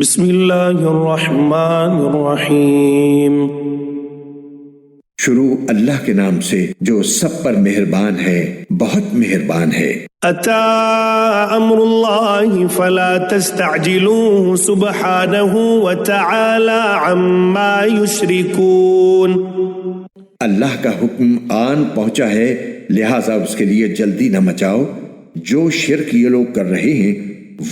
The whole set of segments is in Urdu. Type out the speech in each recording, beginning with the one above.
بسم اللہ الرحمن الرحیم۔ شروع اللہ کے نام سے جو سب پر مہربان ہے، بہت مہربان ہے۔ اتی امر اللہ فلا تستعجلوه سبحانہ وتعالی عما یشرکون۔ اللہ کا حکم آن پہنچا ہے، لہٰذا اس کے لیے جلدی نہ مچاؤ۔ جو شرک یہ لوگ کر رہے ہیں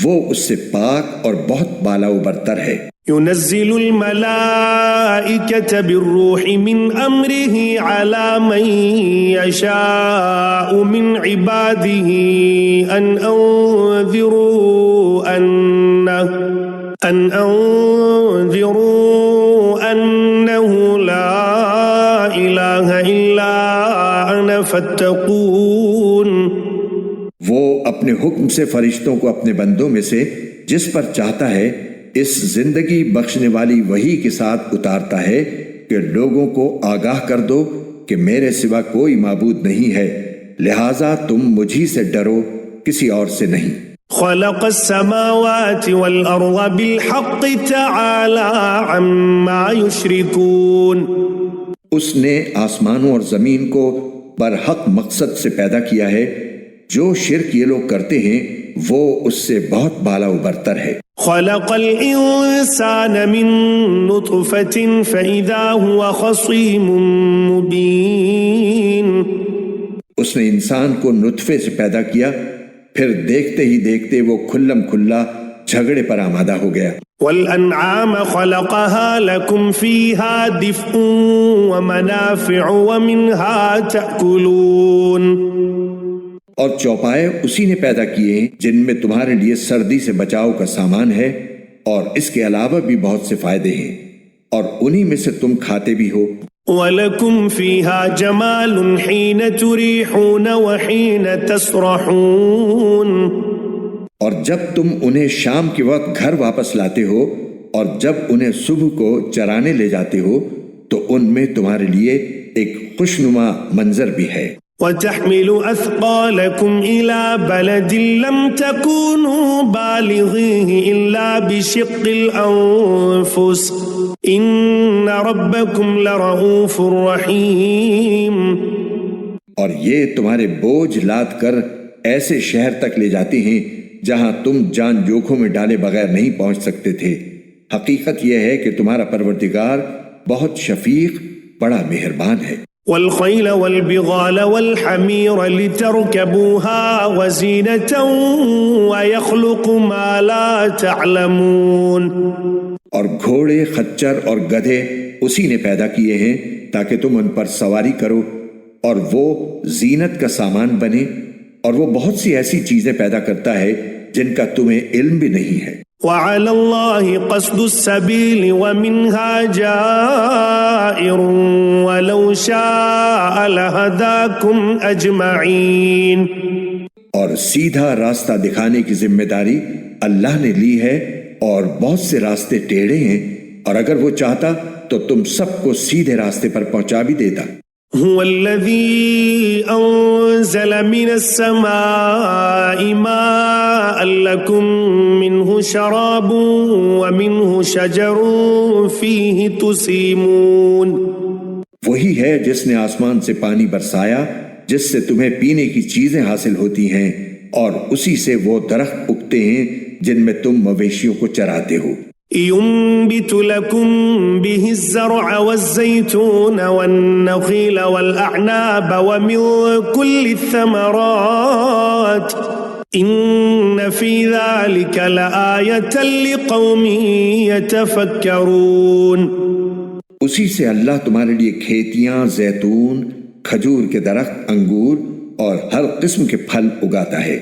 وہ اس سے پاک اور بہت بالا و برتر ہے۔ ينزل الملائكة بالروح من أمره على من يشاء من عباده أن أنذروا أنه لا إله إلا أنا فاتقون۔ وہ اپنے حکم سے فرشتوں کو اپنے بندوں میں سے جس پر چاہتا ہے اس زندگی بخشنے والی وحی کے ساتھ اتارتا ہے کہ لوگوں کو آگاہ کر دو کہ میرے سوا کوئی معبود نہیں ہے، لہٰذا تم مجھی سے ڈرو، کسی اور سے نہیں۔ خلق السماوات والأرض بالحق تعالى عما يشركون۔ اس نے آسمانوں اور زمین کو برحق مقصد سے پیدا کیا ہے، جو شرک یہ لوگ کرتے ہیں وہ اس سے بہت بالا و برتر ہے۔ خلق الانسان من نطفة فإذا هو خصيم مبين۔ اس نے انسان کو نطفے سے پیدا کیا، پھر دیکھتے ہی دیکھتے وہ کھلم کھلا جھگڑے پر آمادہ ہو گیا۔ والأنعام خلقها لكم فيها دفء ومنافع ومنها تأكلون۔ اور چوپائے اسی نے پیدا کیے ہیں جن میں تمہارے لیے سردی سے بچاؤ کا سامان ہے، اور اس کے علاوہ بھی بہت سے فائدے ہیں، اور انہی میں سے تم کھاتے بھی ہو۔ وَلَكُمْ فِيهَا جَمَالٌ حِينَ تُرِيحُونَ وَحِينَ تَسْرَحُونَ۔ اور جب تم انہیں شام کے وقت گھر واپس لاتے ہو اور جب انہیں صبح کو چرانے لے جاتے ہو تو ان میں تمہارے لیے ایک خوشنما منظر بھی ہے۔ وَتَحْمِلُ أَثْقَالَكُمْ إِلَى بَلَدٍ لَمْ تَكُونُوا بَالِغِيهِ إِلَّا بِشِقِّ الْأَنفُسِ إِنَّ رَبَّكُمْ لَرَءُوفٌ رَحِيمٌ۔ اور یہ تمہارے بوجھ لاد کر ایسے شہر تک لے جاتے ہیں جہاں تم جان جوکھوں میں ڈالے بغیر نہیں پہنچ سکتے تھے۔ حقیقت یہ ہے کہ تمہارا پروردگار بہت شفیق، بڑا مہربان ہے۔ والخيل والبغال والحمير لتركبوها وزينة ويخلق ما لا تعلمون۔ اور گھوڑے، خچر اور گدھے اسی نے پیدا کیے ہیں تاکہ تم ان پر سواری کرو، اور وہ زینت کا سامان بنے، اور وہ بہت سی ایسی چیزیں پیدا کرتا ہے جن کا تمہیں علم بھی نہیں ہے۔ وعلى الله قصد السبيل ومنها جائر ولو شاء لهداكم أجمعين۔ اور سیدھا راستہ دکھانے کی ذمہ داری اللہ نے لی ہے، اور بہت سے راستے ٹیڑھے ہیں، اور اگر وہ چاہتا تو تم سب کو سیدھے راستے پر پہنچا بھی دیتا۔ هو الذي أنزل من السماء ماء لكم منه شراب ومنه شجر فيه تسيمون۔ وہی ہے جس نے آسمان سے پانی برسایا جس سے تمہیں پینے کی چیزیں حاصل ہوتی ہیں، اور اسی سے وہ درخت اگتے ہیں جن میں تم مویشیوں کو چراتے ہو۔ ينبت لكم به الزرع والزيتون والنخيل والأعناب ومن كل الثمرات إن في ذلك لآية لقوم يتفكرون۔ اسی سے اللہ تمہارے لیے کھیتیاں، زیتون، کھجور کے درخت، انگور اور ہر قسم کے پھل اگاتا ہے۔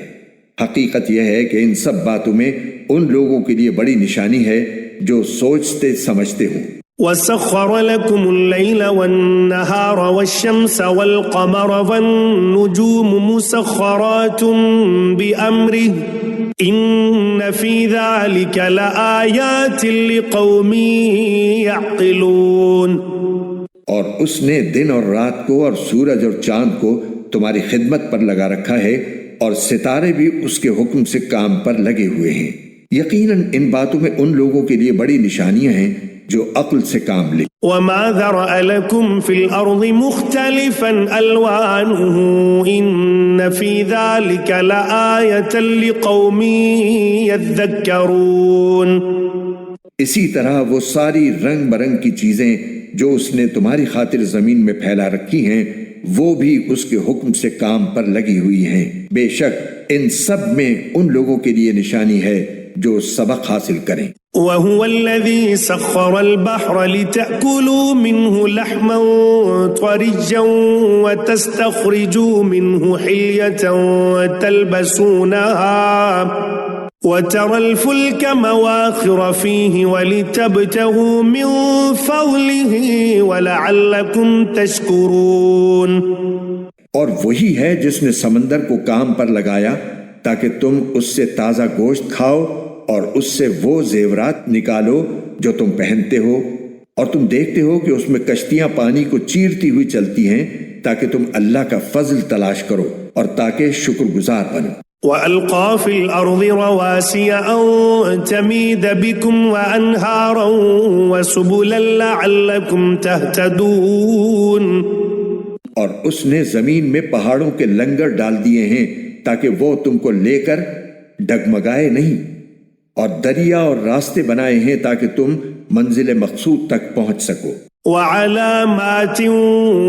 حقیقت یہ ہے کہ ان سب باتوں میں ان لوگوں کے لیے بڑی نشانی ہے جو سوچتے سمجھتے ہوں۔ وَسَخَّرَ لَكُمُ اللَّيْلَ وَالنَّهَارَ وَالشَّمْسَ وَالْقَمَرَ وَالنُّجُومُ مُسَخَّرَاتٌ بِأَمْرِهِ إِنَّ فِي ذَلِكَ لَآيَاتٍ لِقَوْمٍ يَعْقِلُونَ۔ اور اس نے دن اور رات کو اور سورج اور چاند کو تمہاری خدمت پر لگا رکھا ہے، اور ستارے بھی اس کے حکم سے کام پر لگے ہوئے ہیں۔ یقیناً ان باتوں میں ان لوگوں کے لیے بڑی نشانیاں ہیں جو عقل سے کام لے۔ وما ذرأ لكم في الأرض مختلفا ألوانه إن في ذلك لآية لقوم يذكرون۔ اسی طرح وہ ساری رنگ برنگ کی چیزیں جو اس نے تمہاری خاطر زمین میں پھیلا رکھی ہیں وہ بھی اس کے حکم سے کام پر لگی ہوئی ہیں، بے شک ان سب میں ان لوگوں کے لیے نشانی ہے جو سبق حاصل کریں۔ وهو الذي سخر البحر لتأكلوا منه لحما طريا وتستخرجوا منه حلية تلبسونها وترى الفلك مواخر فيه ولتبتغوا من فضله ولعلكم تشكرون۔ اور وہی ہے جس نے سمندر کو کام پر لگایا تاکہ تم اس سے تازہ گوشت کھاؤ اور اس سے وہ زیورات نکالو جو تم پہنتے ہو، اور تم دیکھتے ہو کہ اس میں کشتیاں پانی کو چیرتی ہوئی چلتی ہیں تاکہ تم اللہ کا فضل تلاش کرو اور تاکہ شکر گزار بنو۔ وَأَلْقَى فِي الْأَرْضِ رَوَاسِيَ أَن تَمِيدَ بِكُمْ وَأَنْهَارًا وَسُبُلًا لَعَلَّكُمْ تَهْتَدُونَ۔ اور اس نے زمین میں پہاڑوں کے لنگر ڈال دیے ہیں تاکہ وہ تم کو لے کر ڈگمگائے نہیں، اور دریا اور راستے بنائے ہیں تاکہ تم منزل مقصود تک پہنچ سکو۔ وَعَلَامَاتٍ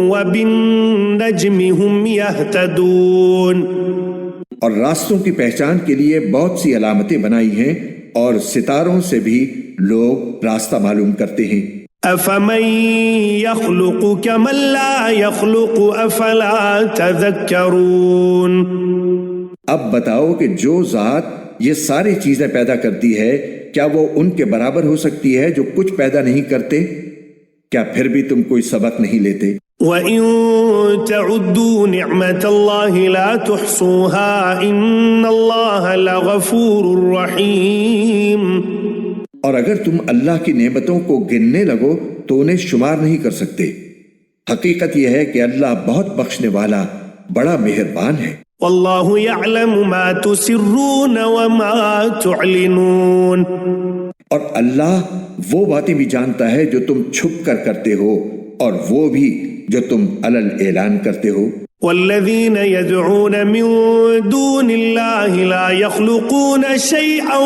وَبِالنَّجْمِ هُمْ يَهْتَدُونَ۔ اور راستوں کی پہچان کے لیے بہت سی علامتیں بنائی ہیں اور ستاروں سے بھی لوگ راستہ معلوم کرتے ہیں۔ أَفَمَن يَخْلُقُ كَمَن لَّا يَخْلُقُ أَفَلَا تَذَكَّرُونَ۔ اب بتاؤ کہ جو ذات یہ ساری چیزیں پیدا کرتی ہے کیا وہ ان کے برابر ہو سکتی ہے جو کچھ پیدا نہیں کرتے؟ کیا پھر بھی تم کوئی سبق نہیں لیتے؟ وَإِن تَعُدُّوا نِعْمَةَ اللَّهِ لَا تُحْصُوهَا إِنَّ اللَّهَ لَغَفُورٌ رَحِيمٌ۔ اور اگر تم اللہ کی نعمتوں کو گننے لگو تو انہیں شمار نہیں کر سکتے، حقیقت یہ ہے کہ اللہ بہت بخشنے والا بڑا مہربان ہے۔ وَاللَّهُ يَعْلَمُ مَا تُسِرُّونَ وَمَا تُعْلِنُونَ۔ اور اللہ وہ باتیں بھی جانتا ہے جو تم چھپ کر کرتے ہو اور وہ بھی جو تم علل اعلان کرتے ہو۔ وَالَّذِينَ يَدْعُونَ مِن دُونِ اللَّهِ لَا يَخْلُقُونَ شَيْئًا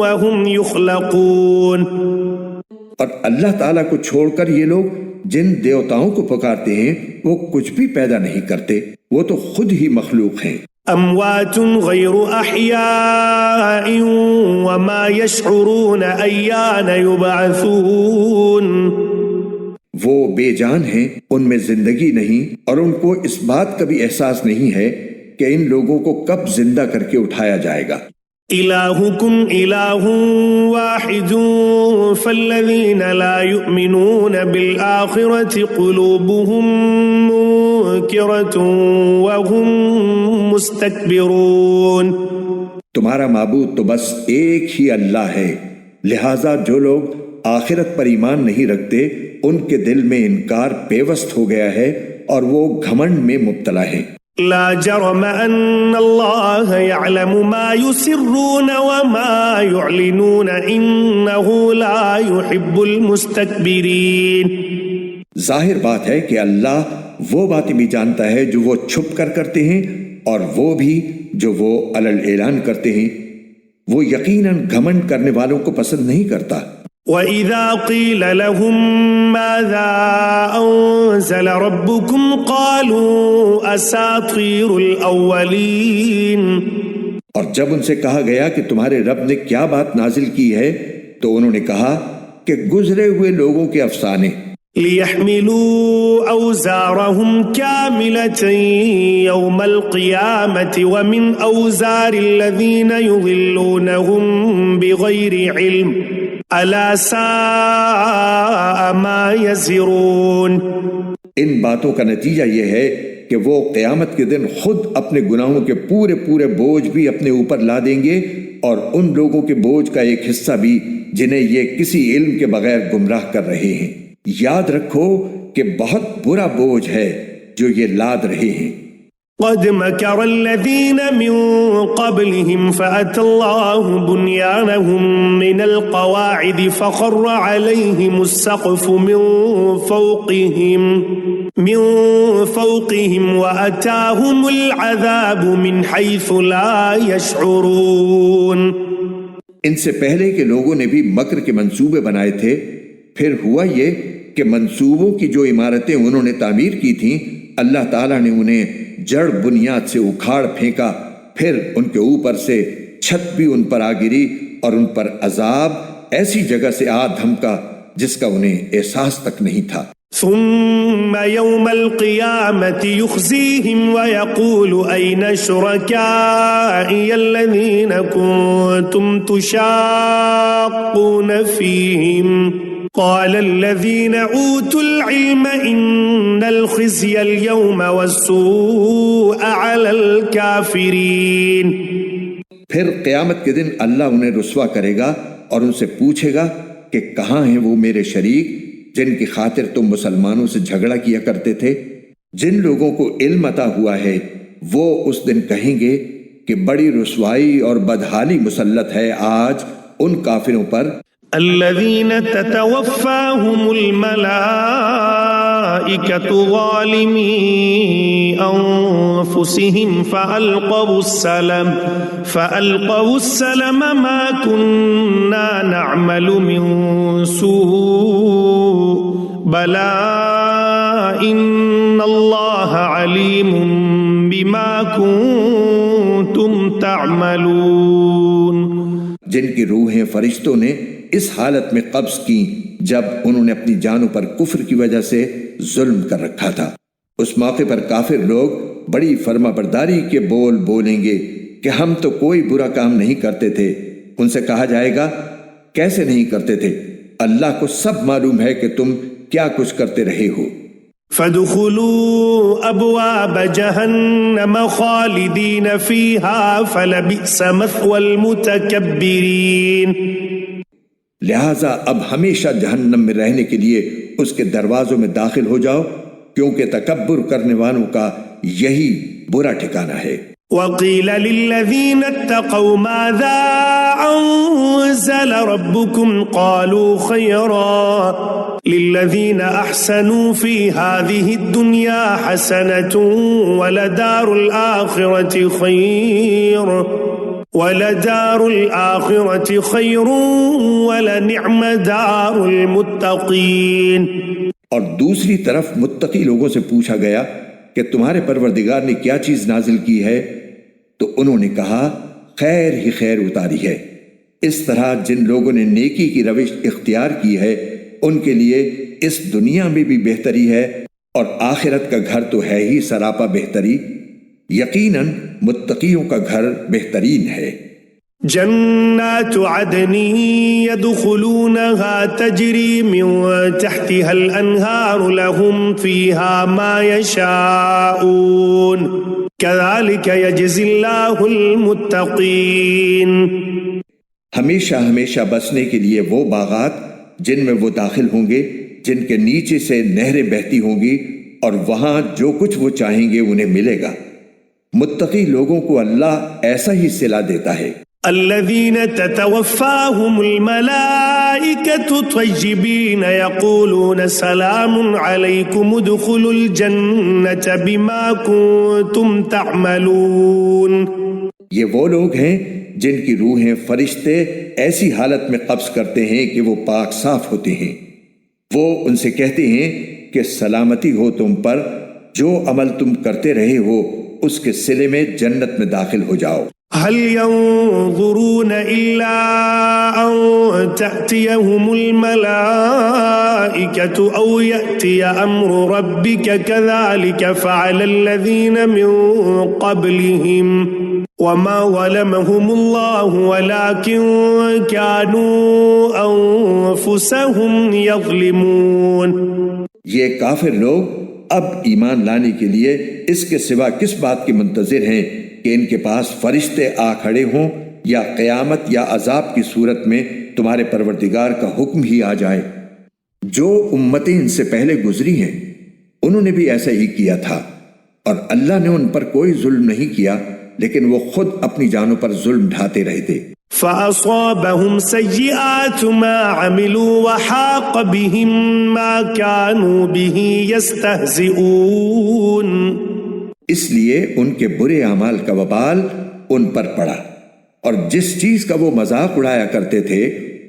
وَهُمْ يُخْلَقُونَ۔ اور اللہ تعالیٰ کو چھوڑ کر یہ لوگ جن دیوتاؤں کو پکارتے ہیں وہ کچھ بھی پیدا نہیں کرتے، وہ تو خود ہی مخلوق ہیں۔ أَمْوَاتٌ غَيْرُ أَحْيَاءٍ وَمَا يَشْعُرُونَ أَيَّانَ يُبْعَثُونَ۔ وہ بے جان ہیں، ان میں زندگی نہیں، اور ان کو اس بات کا بھی احساس نہیں ہے کہ ان لوگوں کو کب زندہ کر کے اٹھایا جائے گا۔ إِلَٰهُكُمْ إِلَٰهٌ وَاحِدٌ فَالَّذِينَ لَا يُؤْمِنُونَ بِالْآخِرَةِ قُلُوبُهُم مُنكِرَةٌ وَهُم مُسْتَكْبِرُونَ۔ تمہارا معبود تو بس ایک ہی اللہ ہے، لہٰذا جو لوگ آخرت پر ایمان نہیں رکھتے ان کے دل میں انکار پیوست ہو گیا ہے اور وہ گھمنڈ میں مبتلا ہیں۔ لا جرم ان اللہ يعلم ما يسرون وما يعلنون انه لا يحب المستكبرین۔ ظاہر بات ہے کہ اللہ وہ باتیں بھی جانتا ہے جو وہ چھپ کر کرتے ہیں اور وہ بھی جو وہ علل اعلان کرتے ہیں، وہ یقیناً گھمنڈ کرنے والوں کو پسند نہیں کرتا۔ وَإِذَا قِيلَ لَهُم مَّاذَا أَنزَلَ رَبُّكُمْ قَالُوا أَسَاطِيرُ الْأَوَّلِينَ۔ اور جب ان سے کہا گیا کہ تمہارے رب نے کیا بات نازل کی ہے تو انہوں نے کہا کہ گزرے ہوئے لوگوں کے افسانے۔ لِيَحْمِلُوا أَوْزَارَهُمْ كَامِلَةً يَوْمَ الْقِيَامَةِ وَمِنْ أَوْزَارِ الَّذِينَ يُضِلُّونَهُمْ بِغَيْرِ عِلْمٍ أَلَا سَاءَ مَا يَزِرُونَ۔ ان باتوں کا نتیجہ یہ ہے کہ وہ قیامت کے دن خود اپنے گناہوں کے پورے پورے بوجھ بھی اپنے اوپر لا دیں گے، اور ان لوگوں کے بوجھ کا ایک حصہ بھی جنہیں یہ کسی علم کے بغیر گمراہ کر رہے ہیں۔ یاد رکھو کہ بہت برا بوجھ ہے جو یہ لاد رہے ہیں۔ قد مكر الذين من قبلهم فأتى الله بنيانهم من القواعد فخر عليهم السقف من فوقهم وأتاهم العذاب من حيث لا يشعرون۔ ان سے پہلے کے لوگوں نے بھی مکر کے منصوبے بنائے تھے، پھر ہوا یہ کہ منصوبوں کی جو عمارتیں انہوں نے تعمیر کی تھیں، اللہ تعالیٰ نے انہیں جڑ بنیاد سے اکھاڑ پھینکا، پھر ان کے اوپر سے چھت بھی ان پر آ گری اور ان پر عذاب ایسی جگہ سے آ دھمکا جس کا انہیں احساس تک نہیں تھا۔ ثم يوم القيامة يخزيهم ويقول أين شركائي الذين كنتم تشاقون فيهم قال الذين أوتوا العلم إن الخزي اليوم والسوء على الكافرين۔ پھر قیامت کے دن اللہ انہیں رسوا کرے گا اور ان سے پوچھے گا کہ کہاں ہیں وہ میرے شریک جن کی خاطر تم مسلمانوں سے جھگڑا کیا کرتے تھے؟ جن لوگوں کو علم عطا ہوا ہے وہ اس دن کہیں گے کہ بڑی رسوائی اور بدحالی مسلط ہے آج ان کافروں پر الذين تتوفاهم الملائكة ظالمي أنفسهم فألقوا السلم ما كنا نعمل من سوء بلى إن الله عليم بما كنتم تعملون۔ جن کی روحیں فرشتوں نے اس حالت میں قبض کی جب انہوں نے اپنی جانوں پر کفر کی وجہ سے ظلم کر رکھا تھا، اس موقع پر کافر لوگ بڑی فرما برداری کے بول بولیں گے کہ ہم تو کوئی برا کام نہیں کرتے تھے۔ ان سے کہا جائے گا کیسے نہیں کرتے تھے؟ اللہ کو سب معلوم ہے کہ تم کیا کچھ کرتے رہے ہو۔ فادخلوا ابواب جہنم خالدین فیہا فلبئس مثوى المتکبرین۔ لہٰذا اب ہمیشہ جہنم میں رہنے کے لیے اس کے دروازوں میں داخل ہو جاؤ، کیونکہ تکبر کرنے والوں کا یہی برا ٹھکانہ ہے۔ وقیل للذین اتقوا ماذا انزل ربکم قالوا خیرا للذین احسنوا فی هذه الدنیا حسنة ولدار الآخرة خیر ولنعم دار المتقین۔ اور دوسری طرف متقی لوگوں سے پوچھا گیا کہ تمہارے پروردگار نے کیا چیز نازل کی ہے؟ تو انہوں نے کہا خیر ہی خیر اتاری ہے۔ اس طرح جن لوگوں نے نیکی کی روش اختیار کی ہے ان کے لیے اس دنیا میں بھی بہتری ہے اور آخرت کا گھر تو ہے ہی سراپا بہتری، یقیناً متقیوں کا گھر بہترین ہے۔ جنات عدن يدخلونها تجري من تحتها الأنهار لهم فيها ما يشاءون كذلك يجزي الله المتقين۔ ہمیشہ ہمیشہ بسنے کے لیے وہ باغات جن میں وہ داخل ہوں گے، جن کے نیچے سے نہریں بہتی ہوں گی اور وہاں جو کچھ وہ چاہیں گے انہیں ملے گا۔ متقی لوگوں کو اللہ ایسا ہی صلہ دیتا ہے۔ الذين تتوفاهم الملائكة طيبين يقولون سلام عليكم ادخلوا الجنة بما كنتم تعملون۔ یہ وہ لوگ ہیں جن کی روحیں فرشتے ایسی حالت میں قبض کرتے ہیں کہ وہ پاک صاف ہوتے ہیں، وہ ان سے کہتے ہیں کہ سلامتی ہو تم پر، جو عمل تم کرتے رہے ہو اس کے صلے میں جنت میں داخل ہو جاؤ۔ هل ينظرون إلا أن تأتيهم الملائكة أو يأتي أمر ربك كذلك فعل الذين من قبلهم وما ظلمهم الله ولكن كانوا أنفسهم يظلمون۔ یہ کافر لوگ اب ایمان لانے کے لیے اس کے سوا کس بات کے منتظر ہیں کہ ان کے پاس فرشتے آ کھڑے ہوں یا قیامت یا عذاب کی صورت میں تمہارے پروردگار کا حکم ہی آ جائے۔ جو امتیں ان سے پہلے گزری ہیں انہوں نے بھی ایسا ہی کیا تھا، اور اللہ نے ان پر کوئی ظلم نہیں کیا لیکن وہ خود اپنی جانوں پر ظلم ڈھاتے رہے تھے۔ فأصابهم سيئات ما عملوا وحاق بهم ما كانوا به يستهزئون، اس لیے ان کے برے اعمال کا وبال ان پر پڑا، اور جس چیز کا وہ مذاق اڑایا کرتے تھے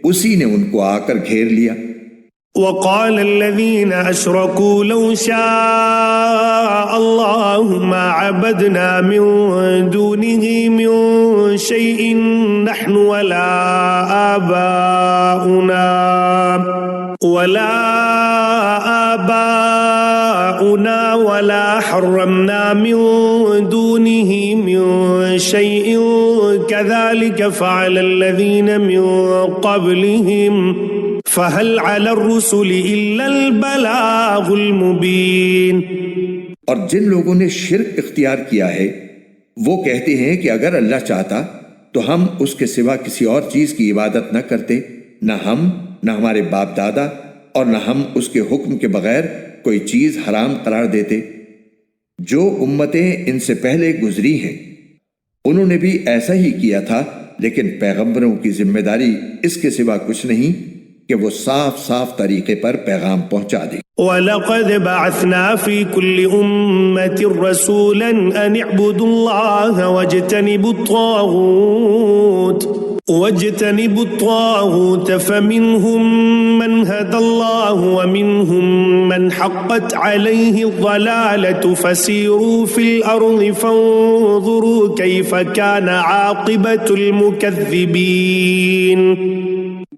اسی نے ان کو آ کر گھیر لیا۔ وقال الذين أشركوا لو شاء الله ما عبدنا من دونه من شيء نحن ولا آباؤنا ولا حرمنا من دونه من شيء كذلك فعل الذين من قبلهم فَهَلْ عَلَى الرُّسُلِ إِلَّا الْبَلَاغُ الْمُبِينُ۔ اور جن لوگوں نے شرک اختیار کیا ہے وہ کہتے ہیں کہ اگر اللہ چاہتا تو ہم اس کے سوا کسی اور چیز کی عبادت نہ کرتے، نہ ہم، نہ ہمارے باپ دادا، اور نہ ہم اس کے حکم کے بغیر کوئی چیز حرام قرار دیتے۔ جو امتیں ان سے پہلے گزری ہیں انہوں نے بھی ایسا ہی کیا تھا، لیکن پیغمبروں کی ذمہ داری اس کے سوا کچھ نہیں کہ وہ صاف صاف طریقے پر پیغام پہنچا دے۔ وَلَقَدْ بَعَثْنَا فِي كُلِّ أُمَّةٍ رَسُولًا أَنِ اعْبُدُوا اللَّهَ وَاجْتَنِبُوا الطَّاغُوتَ فَمِنْهُمْ مَنْ هَدَى اللَّهُ وَمِنْهُمْ مَنْ حَقَّتْ عَلَيْهِ الضَّلَالَةُ فَسِيرُوا فِي الْأَرْضِ فَانظُرُوا كَيْفَ كَانَ عَاقِبَةُ الْمُكَذِّبِينَ۔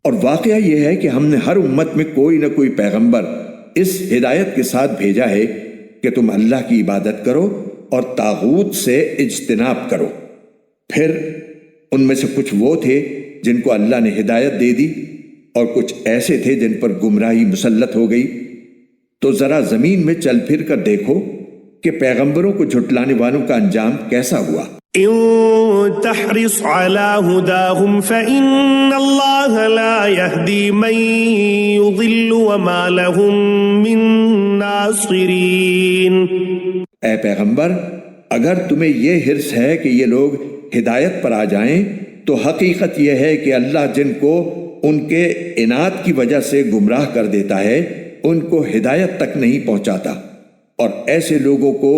اور واقعہ یہ ہے کہ ہم نے ہر امت میں کوئی نہ کوئی پیغمبر اس ہدایت کے ساتھ بھیجا ہے کہ تم اللہ کی عبادت کرو اور طاغوت سے اجتناب کرو۔ پھر ان میں سے کچھ وہ تھے جن کو اللہ نے ہدایت دے دی، اور کچھ ایسے تھے جن پر گمراہی مسلط ہو گئی۔ تو ذرا زمین میں چل پھر کر دیکھو کہ پیغمبروں کو جھٹلانے والوں کا انجام کیسا ہوا۔ إن تحرص على هداهم فإن الله لا يهدي من يضل وما لهم من ناصرين۔ اے پیغمبر، اگر تمہیں یہ حرص ہے کہ یہ لوگ ہدایت پر آ جائیں تو حقیقت یہ ہے کہ اللہ جن کو ان کے عناد کی وجہ سے گمراہ کر دیتا ہے ان کو ہدایت تک نہیں پہنچاتا، اور ایسے لوگوں کو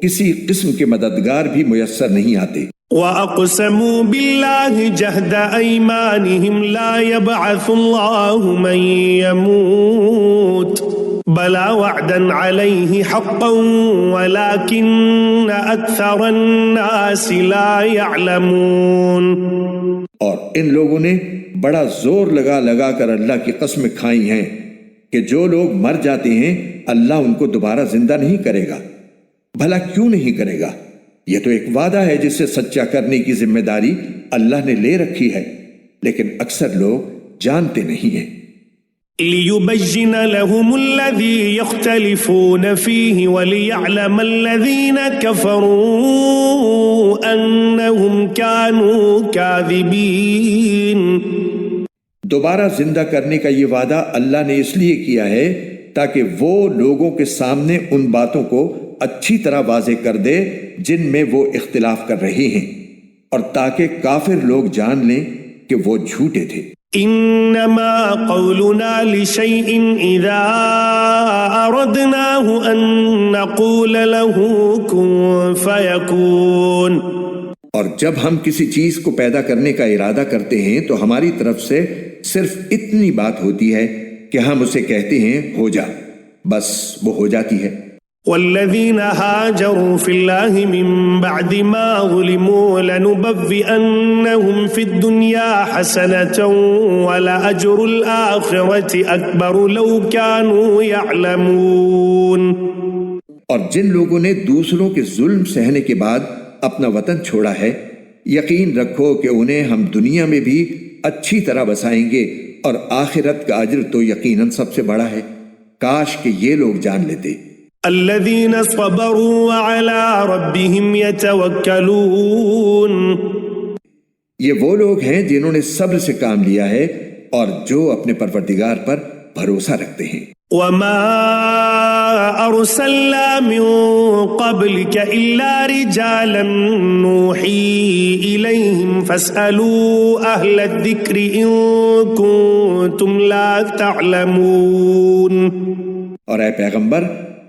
کسی قسم کے مددگار بھی میسر نہیں آتے۔ وَأَقْسَمُوا بِاللَّهِ جَهْدَ أَيْمَانِهِمْ لَا يَبْعَثُ اللَّهُ مَن يَمُوتُ بَلَى وَعْدًا عَلَيْهِ حَقًّا وَلَكِنَّ أَكْثَرَ النَّاسِ لَا يَعْلَمُونَ۔ اور ان لوگوں نے بڑا زور لگا کر اللہ کی قسمیں کھائی ہیں کہ جو لوگ مر جاتے ہیں اللہ ان کو دوبارہ زندہ نہیں کرے گا۔ بھلا کیوں نہیں کرے گا؟ یہ تو ایک وعدہ ہے جسے سچا کرنے کی ذمہ داری اللہ نے لے رکھی ہے، لیکن اکثر لوگ جانتے نہیں ہیں۔ لِيُبَيِّنَ لَهُمُ الَّذِي يَخْتَلِفُونَ فِيهِ وَلِيَعْلَمَ الَّذِينَ كَفَرُوا أَنَّهُمْ كَانُوا كَاذِبِينَ۔ دوبارہ زندہ کرنے کا یہ وعدہ اللہ نے اس لیے کیا ہے تاکہ وہ لوگوں کے سامنے ان باتوں کو اچھی طرح واضح کر دے جن میں وہ اختلاف کر رہے ہیں، اور تاکہ کافر لوگ جان لیں کہ وہ جھوٹے تھے۔ انما قولنا لشيء اذا اردناه ان نقول له كن فيكون۔ اور جب ہم کسی چیز کو پیدا کرنے کا ارادہ کرتے ہیں تو ہماری طرف سے صرف اتنی بات ہوتی ہے کہ ہم اسے کہتے ہیں ہو جا، بس وہ ہو جاتی ہے۔ والذين هاجروا في الله من بعد ما ظلموا لنبوئنهم في الدنيا حسنة ولأجر الآخرة أكبر لو كانوا يعلمون۔ اور جن لوگوں نے دوسروں کے ظلم سہنے کے بعد اپنا وطن چھوڑا ہے، یقین رکھو کہ انہیں ہم دنیا میں بھی اچھی طرح بسائیں گے، اور آخرت کا اجر تو یقیناً سب سے بڑا ہے۔ کاش کہ یہ لوگ جان لیتے۔ الذين صبروا وعلى ربهم يتوكلون۔ یہ وہ لوگ ہیں جنہوں نے صبر سے کام لیا ہے اور جو اپنے پروردگار پر بھروسہ رکھتے ہیں۔ وما أرسلنا من قبلك إلا رجالا نوحي إليهم فاسألوا أهل الذكر إن كنتم لا تعلمون۔ اور اے پیغمبر،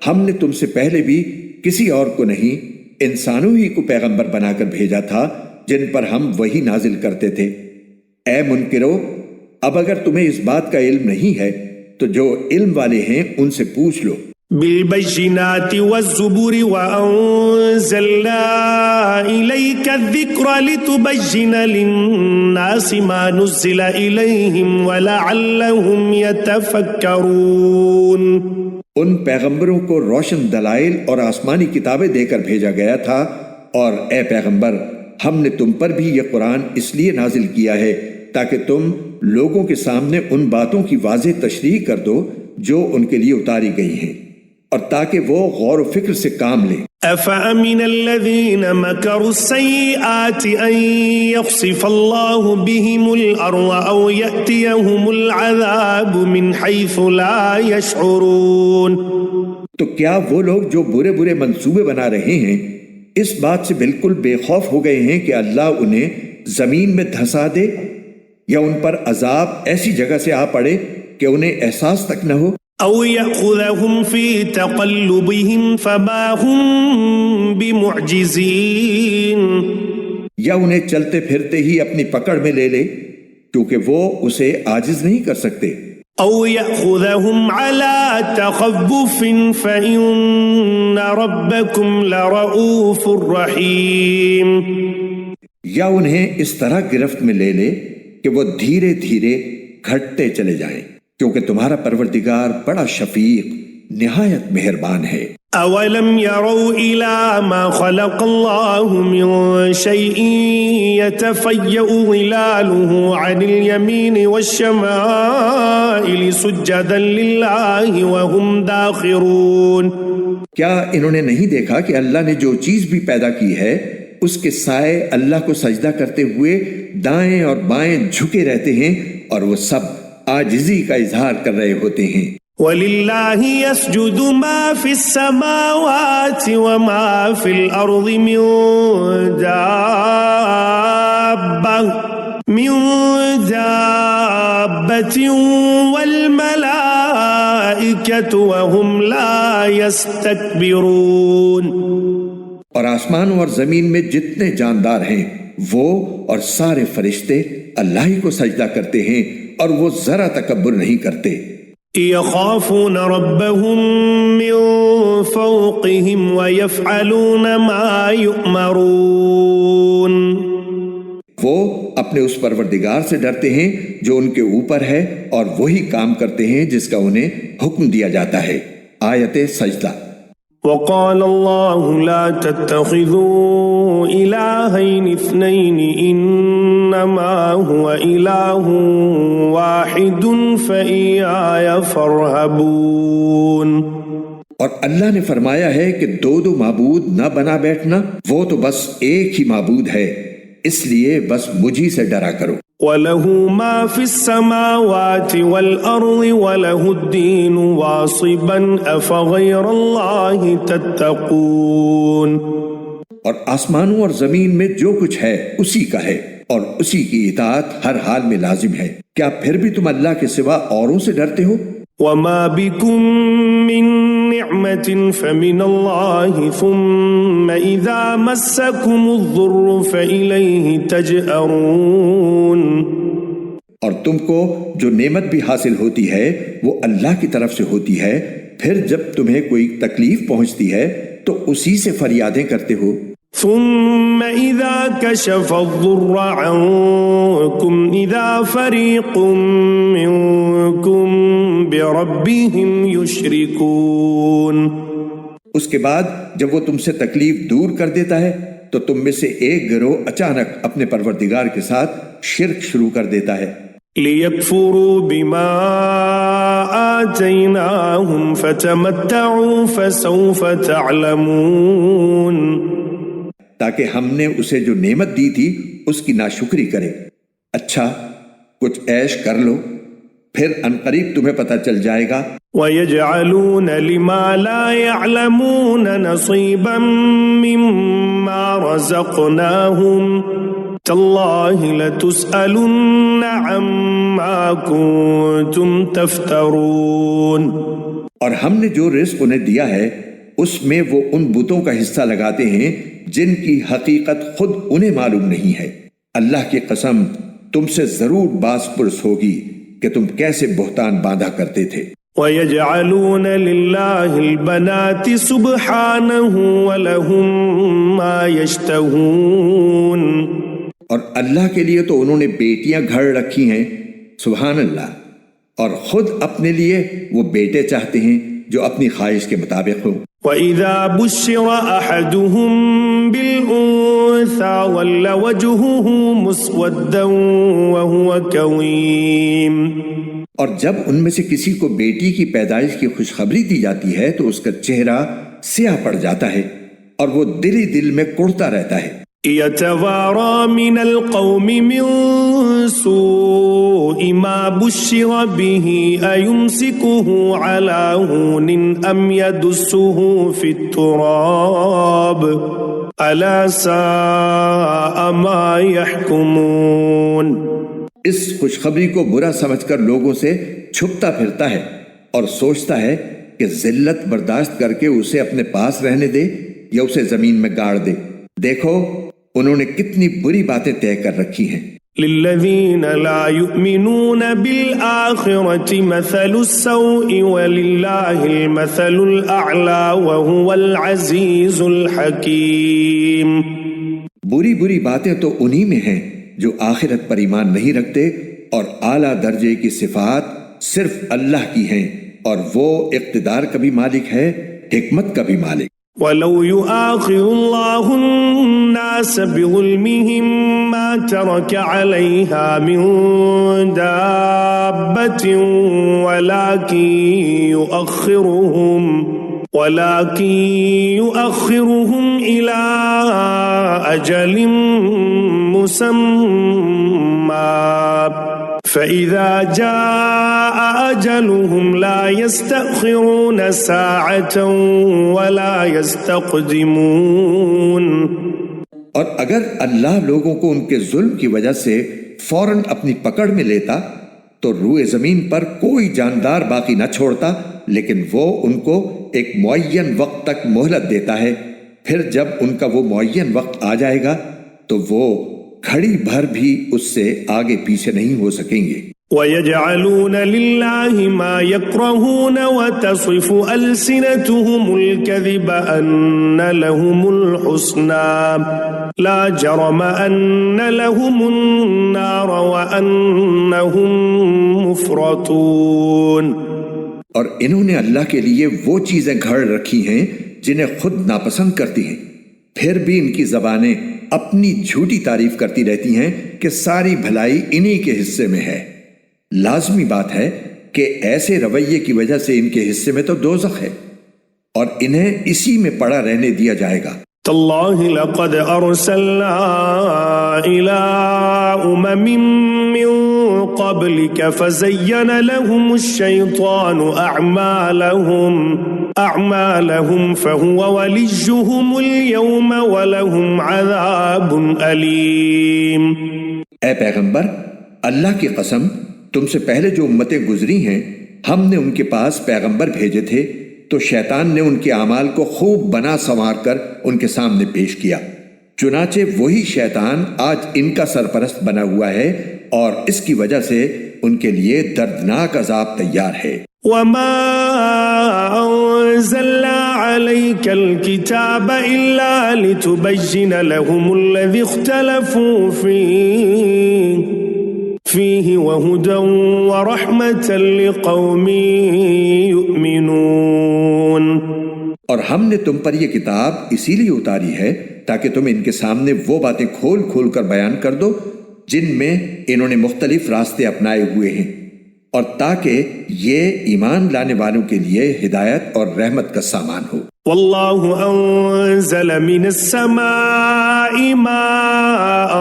ہم نے تم سے پہلے بھی کسی اور کو نہیں، انسانوں ہی کو پیغمبر بنا کر بھیجا تھا جن پر ہم وحی نازل کرتے تھے۔ اے منکرو، اب اگر تمہیں اس بات کا علم نہیں ہے تو جو علم والے ہیں ان سے پوچھ لو۔ بالبينات والزبر وأنزلنا إليك الذكر لتبين للناس ما نزل إليهم ولعلهم يتفكرون۔ ان پیغمبروں کو روشن دلائل اور آسمانی کتابیں دے کر بھیجا گیا تھا، اور اے پیغمبر، ہم نے تم پر بھی یہ قرآن اس لیے نازل کیا ہے تاکہ تم لوگوں کے سامنے ان باتوں کی واضح تشریح کر دو جو ان کے لیے اتاری گئی ہیں، اور تاکہ وہ غور و فکر سے کام لیں۔ أفأمن الذين مكروا السيئات أن يخسف الله بهم الأرض أو يأتيهم العذاب من حيث لا يشعرون۔ تو کیا وہ لوگ جو برے برے منصوبے بنا رہے ہیں اس بات سے بالکل بے خوف ہو گئے ہیں کہ اللہ انہیں زمین میں دھسا دے، یا ان پر عذاب ایسی جگہ سے آ پڑے کہ انہیں احساس تک نہ ہو؟ أو يأخذهم في تقلبهم فما هم بمعجزين، یا انہیں چلتے پھرتے ہی اپنی پکڑ میں لے لے کیونکہ وہ اسے عاجز نہیں کر سکتے۔ أو يأخذهم على تخوف فإن ربكم لرؤوف رحيم، یا انہیں اس طرح گرفت میں لے لے کہ وہ دھیرے دھیرے گھٹتے چلے جائیں، کیونکہ تمہارا پروردگار بڑا شفیق نہایت مہربان ہے۔ أولم يروا إلى ما خلق الله من شيء يتفيأ ظلاله عن اليمين والشمائل سجدا لله وهم داخرون۔ کیا انہوں نے نہیں دیکھا کہ اللہ نے جو چیز بھی پیدا کی ہے اس کے سائے اللہ کو سجدہ کرتے ہوئے دائیں اور بائیں جھکے رہتے ہیں، اور وہ سب عاجزی کا اظہار کر رہے ہوتے ہیں۔ وَلِلَّهِ يَسْجُدُ مَا فِي السَّمَاوَاتِ وَمَا فِي الْأَرْضِ مِن دَابَّةٍ وَالْمَلَائِكَةُ وَهُمْ لَا يَسْتَكْبِرُونَ۔ اور آسمانوں اور زمین میں جتنے جاندار ہیں وہ اور سارے فرشتے اللہ ہی کو سجدہ کرتے ہیں، اور وہ ذرا تکبر نہیں کرتے۔ يخافون ربهم من فوقهم ويفعلون ما يؤمرون۔ وہ اپنے اس پروردگار سے ڈرتے ہیں جو ان کے اوپر ہے، اور وہی کام کرتے ہیں جس کا انہیں حکم دیا جاتا ہے۔ آیت سجدہ۔ وقال الله لا تتخذوا إلهين اثنين إنما هو إله واحد فإياي فارهبون۔ اور اللہ نے فرمایا ہے کہ دو دو معبود نہ بنا بیٹھنا، وہ تو بس ایک ہی معبود ہے، اس لیے بس مجھی سے ڈرا کرو۔ وَلَهُ مَا فِي السَّمَاوَاتِ وَالْأَرْضِ وَلَهُ الدِّينُ وَاصِبًا أَفَغَيْرَ اللَّهِ تَتَّقُونَ۔ اور آسمانوں اور زمین میں جو کچھ ہے اسی کا ہے، اور اسی کی اطاعت ہر حال میں لازم ہے، کیا پھر بھی تم اللہ کے سوا اوروں سے ڈرتے ہو؟ وَمَا بِكُم مِّن نِّعْمَةٍ فَمِنَ اللَّهِ ثُمَّ إِذَا مَسَّكُمُ الضُّرُّ فَإِلَيْهِ تَجْأَرُونَ۔ اور تم کو جو نعمت بھی حاصل ہوتی ہے وہ اللہ کی طرف سے ہوتی ہے، پھر جب تمہیں کوئی تکلیف پہنچتی ہے تو اسی سے فریادیں کرتے ہو۔ ثم إذا كشف الضر عنكم إذا فريق منكم بربهم يشركون۔ اس کے بعد جب وہ تم سے تکلیف دور کر دیتا ہے تو تم میں سے ایک گروہ اچانک اپنے پروردگار کے ساتھ شرک شروع کر دیتا ہے۔ لِيَكْفُرُوا بِمَا آتَيْنَاهُمْ فَتَمَتَّعُوا فَسَوْفَ تَعْلَمُونَ۔ تاکہ ہم نے اسے جو نعمت دی تھی اس کی ناشکری کرے۔ اچھا، کچھ عیش کر لو، پھر عنقریب تمہیں پتہ چل جائے گا۔ وَيَجْعَلُونَ لِمَا لَا يَعْلَمُونَ نَصِيبًا مِّمَّا رَزَقْنَاهُمْ تَاللَّهِ لَتُسْأَلُنَّ عَمَّا كُنتُمْ تَفْتَرُونَ۔ اور ہم نے جو رزق انہیں دیا ہے اس میں وہ ان بتوں کا حصہ لگاتے ہیں جن کی حقیقت خود انہیں معلوم نہیں ہے۔ اللہ کی قسم تم سے ضرور باز پرس ہوگی کہ تم کیسے بہتان باندھا کرتے تھے۔ وَيَجْعَلُونَ لِلَّهِ الْبَنَاتِ سُبْحَانَهُ وَلَهُم مَّا يَشْتَهُونَ۔ اور اللہ کے لیے تو انہوں نے بیٹیاں گھڑ رکھی ہیں، سبحان اللہ، اور خود اپنے لیے وہ بیٹے چاہتے ہیں جو اپنی خواہش کے مطابق ہوں۔ وَإِذَا بُشِّرَ أَحَدُهُم بِالْأُنثَىٰ وَلَّ وَجْهُهُ مُسْوَدًّا وَهُوَ كَظِيمٌ۔ اور جب ان میں سے کسی کو بیٹی کی پیدائش کی خوشخبری دی جاتی ہے تو اس کا چہرہ سیاہ پڑ جاتا ہے اور وہ دل ہی دل میں کڑتا رہتا ہے۔ يَتَوَارَى مِنَ الْقَوْمِ مِنْ سُوءِ مَا بُشِّرَ بِهِ أَيُمْسِكُهُ عَلَى هُونٍ أَمْ يَدُسُّهُ فِي التُّرَابِ أَلَا سَاءَ مَا يَحْكُمُونَ۔ اس خوشخبری کو برا سمجھ کر لوگوں سے چھپتا پھرتا ہے اور سوچتا ہے کہ ذلت برداشت کر کے اسے اپنے پاس رہنے دے یا اسے زمین میں گاڑ دے۔ دیکھو انہوں نے کتنی بری باتیں طے کر رکھی ہیں۔ لِلَّذِينَ لَا يُؤْمِنُونَ بِالْآخِرَةِ مَثَلُ السَّوْءِ وَلِلَّهِ الْمَثَلُ الْأَعْلَى وَهُوَ الْعَزِيزُ الْحَكِيمُ۔ بری بری باتیں تو انہی میں ہیں جو آخرت پر ایمان نہیں رکھتے، اور اعلیٰ درجے کی صفات صرف اللہ کی ہیں، اور وہ اقتدار کا بھی مالک ہے، حکمت کا بھی مالک۔ وَلَوْ يُؤَاخِذُ اللَّهُ النَّاسَ بِظُلْمِهِمْ مَا تَرَكَ عَلَيْهَا مِنْ دَابَّةٍ وَلَكِنْ يُؤَخِّرُهُمْ إِلَىٰ أَجَلٍ مُّسَمًّى فَإِذَا جَاءَ أَجَلُهُمْ لَا يَسْتَأْخِرُونَ سَاعَةً وَلَا يَسْتَقْدِمُونَ۔ اور اگر اللہ لوگوں کو ان کے ظلم کی وجہ سے فوراً اپنی پکڑ میں لیتا تو روئے زمین پر کوئی جاندار باقی نہ چھوڑتا، لیکن وہ ان کو ایک معین وقت تک مہلت دیتا ہے، پھر جب ان کا وہ معین وقت آ جائے گا تو وہ گھڑی بھر بھی اس سے آگے پیچھے نہیں ہو سکیں گے۔ وَيَجْعَلُونَ لِلَّهِ مَا يَكْرَهُونَ وَتَصِفُ أَلْسِنَتُهُمُ الْكَذِبَ أَنَّ لَهُمُ الْحُسْنَى لَا جَرَمَ أَنَّ لَهُمُ النَّارَ وَأَنَّهُمْ مُفْرَطُونَ۔ اور انہوں نے اللہ کے لیے وہ چیزیں گھڑ رکھی ہیں جنہیں خود ناپسند کرتی ہیں، پھر بھی ان کی زبانیں اپنی جھوٹی تعریف کرتی رہتی ہیں کہ ساری بھلائی انہی کے حصے میں ہے۔ لازمی بات ہے کہ ایسے رویے کی وجہ سے ان کے حصے میں تو دوزخ ہے اور انہیں اسی میں پڑا رہنے دیا جائے گا۔ تاللہ لقد ارسلنا الى من قبلك فزين لهم الشيطان اعمالهم فهو وليهم اليوم ولهم عذاب الیم۔ اے پیغمبر، اللہ کی قسم تم سے پہلے جو امتیں گزری ہیں ہم نے ان کے پاس پیغمبر بھیجے تھے تو شیطان نے ان کے اعمال کو خوب بنا سنوار کر ان کے سامنے پیش کیا، چنانچہ وہی شیطان آج ان کا سرپرست بنا ہوا ہے اور اس کی وجہ سے ان کے لیے دردناک عذاب تیار ہے۔ وَمَا أَنزَلْنَا عَلَيْكَ الْكِتَابَ إِلَّا لِتُبَيِّنَ لَهُمُ الَّذِي اخْتَلَفُوا فِيهِ وَهُدًى وَرَحْمَةً لِقَوْمٍ يُؤْمِنُونَ۔ اور ہم نے تم پر یہ کتاب اسی لیے اتاری ہے تاکہ تم ان کے سامنے وہ باتیں کھول کھول کر بیان کر دو جن میں انہوں نے مختلف راستے اپنائے ہوئے ہیں، اور تاکہ یہ ایمان لانے والوں کے لیے ہدایت اور رحمت کا سامان ہو۔ واللہ انزل من السماء ماء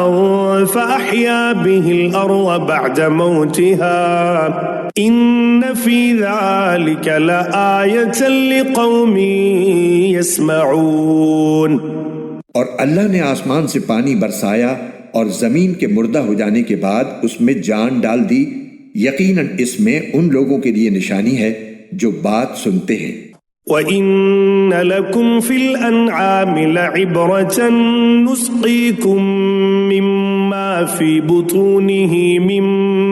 فأحیا به الارض بعد موتها إن في ذلك لآية لقوم يسمعون. اور اللہ نے آسمان سے پانی برسایا اور زمین کے مردہ ہو جانے کے بعد اس میں جان ڈال دی، یقیناً اس میں ان لوگوں کے لیے نشانی ہے جو بات سنتے ہیں۔ وَإِنَّ لَكُمْ فِي الْأَنْعَامِ لَعِبْرَةً نُسْقِيكُم مِّمَّا فِي بُطُونِهِ مِن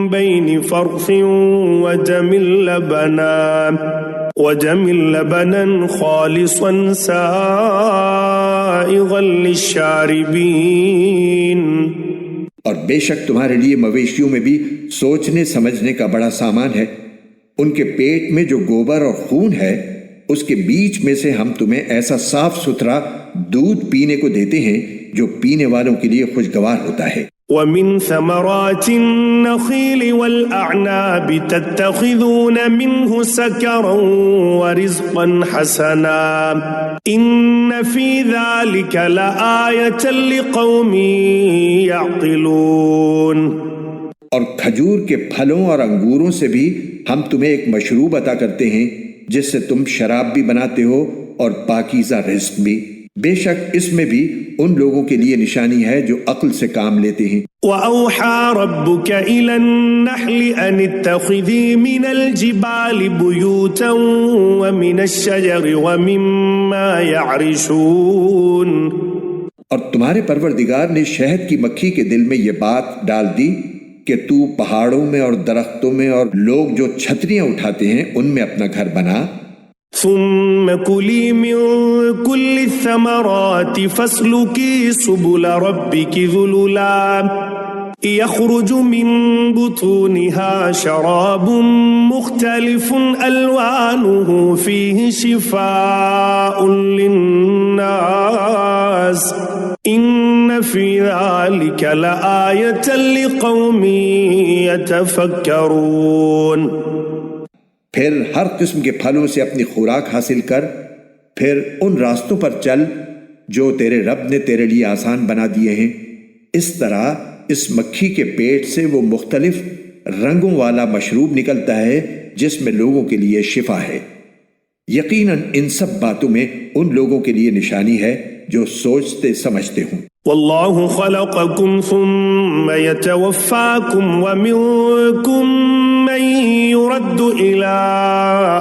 بَيْنِ فَرْثٍ وَدَمٍ لَبَنًا خَالِصًا سَائِغًا لِلشَّارِبِينَ۔ اور بے شک تمہارے لیے مویشیوں میں بھی سوچنے سمجھنے کا بڑا سامان ہے، ان کے پیٹ میں جو گوبر اور خون ہے اس کے بیچ میں سے ہم تمہیں ایسا صاف ستھرا دودھ پینے کو دیتے ہیں جو پینے والوں کے لیے خوشگوار ہوتا ہے۔ وَمِن ثَمَرَاتِ النَّخِيلِ وَالْأَعْنَابِ تَتَّخِذُونَ مِنْهُ سَكَرًا وَرِزْقًا حَسَنًا إِنَّ فِي ذَلِكَ لَآيَةً لِقَوْمٍ يَعْقِلُونَ۔ اور کھجور کے پھلوں اور انگوروں سے بھی ہم تمہیں ایک مشروب عطا کرتے ہیں جس سے تم شراب بھی بناتے ہو اور پاکیزہ رزق بھی، بے شک اس میں بھی ان لوگوں کے لیے نشانی ہے جو عقل سے کام لیتے ہیں۔ وَأَوْحَى رَبُّكَ إِلَى النَّحْلِ أَنِ اتَّخِذِي مِنَ الْجِبَالِ بُيُوتًا وَمِنَ الشَّجَرِ وَمِمَّا يَعْرِشُونَ۔ اور تمہارے پروردگار نے شہد کی مکھی کے دل میں یہ بات ڈال دی کہ تو پہاڑوں میں اور درختوں میں اور لوگ جو چھتریاں اٹھاتے ہیں ان میں اپنا گھر بنا۔ ثم كلي من كل الثمرات فاسلكي سبل ربك ذللا يخرج من بطونها شراب مختلف ألوانه فيه شفاء للناس إن في ذلك لآية لقوم يتفكرون۔ پھر ہر قسم کے پھلوں سے اپنی خوراک حاصل کر، پھر ان راستوں پر چل جو تیرے رب نے تیرے لیے آسان بنا دیے ہیں، اس طرح اس مکھی کے پیٹ سے وہ مختلف رنگوں والا مشروب نکلتا ہے جس میں لوگوں کے لیے شفا ہے۔ یقیناً ان سب باتوں میں ان لوگوں کے لیے نشانی ہے جو سوچتے سمجھتے ہوں۔ واللہ خلقکم ثم یتوفاکم ومنکم من يرد إلى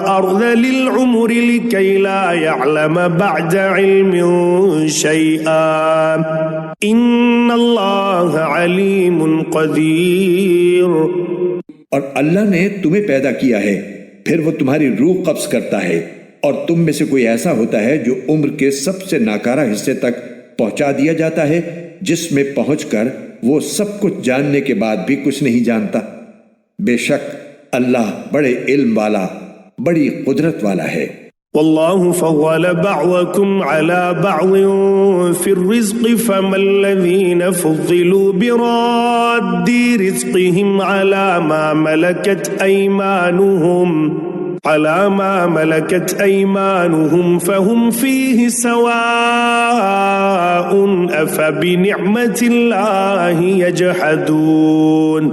أرذل العمر لكي لا يعلم بعد علم شيئا إن الله عليم قدير۔ اور اللہ نے تمہیں پیدا کیا ہے، پھر وہ تمہاری روح قبض کرتا ہے، اور تم میں سے کوئی ایسا ہوتا ہے جو عمر کے سب سے ناکارہ حصے تک پہنچا دیا جاتا ہے، جس میں پہنچ کر وہ سب کچھ جاننے کے بعد بھی کچھ نہیں جانتا۔ بے شک اللہ بڑے علم والا، بڑی قدرت والا ہے۔ واللہ فضل بعضکم علی بعض فی الرزق فما الذین فضلوا براد رزقهم على ما ملكت أيمانهم فهم فيه سواء أفبنعمة الله يجحدون۔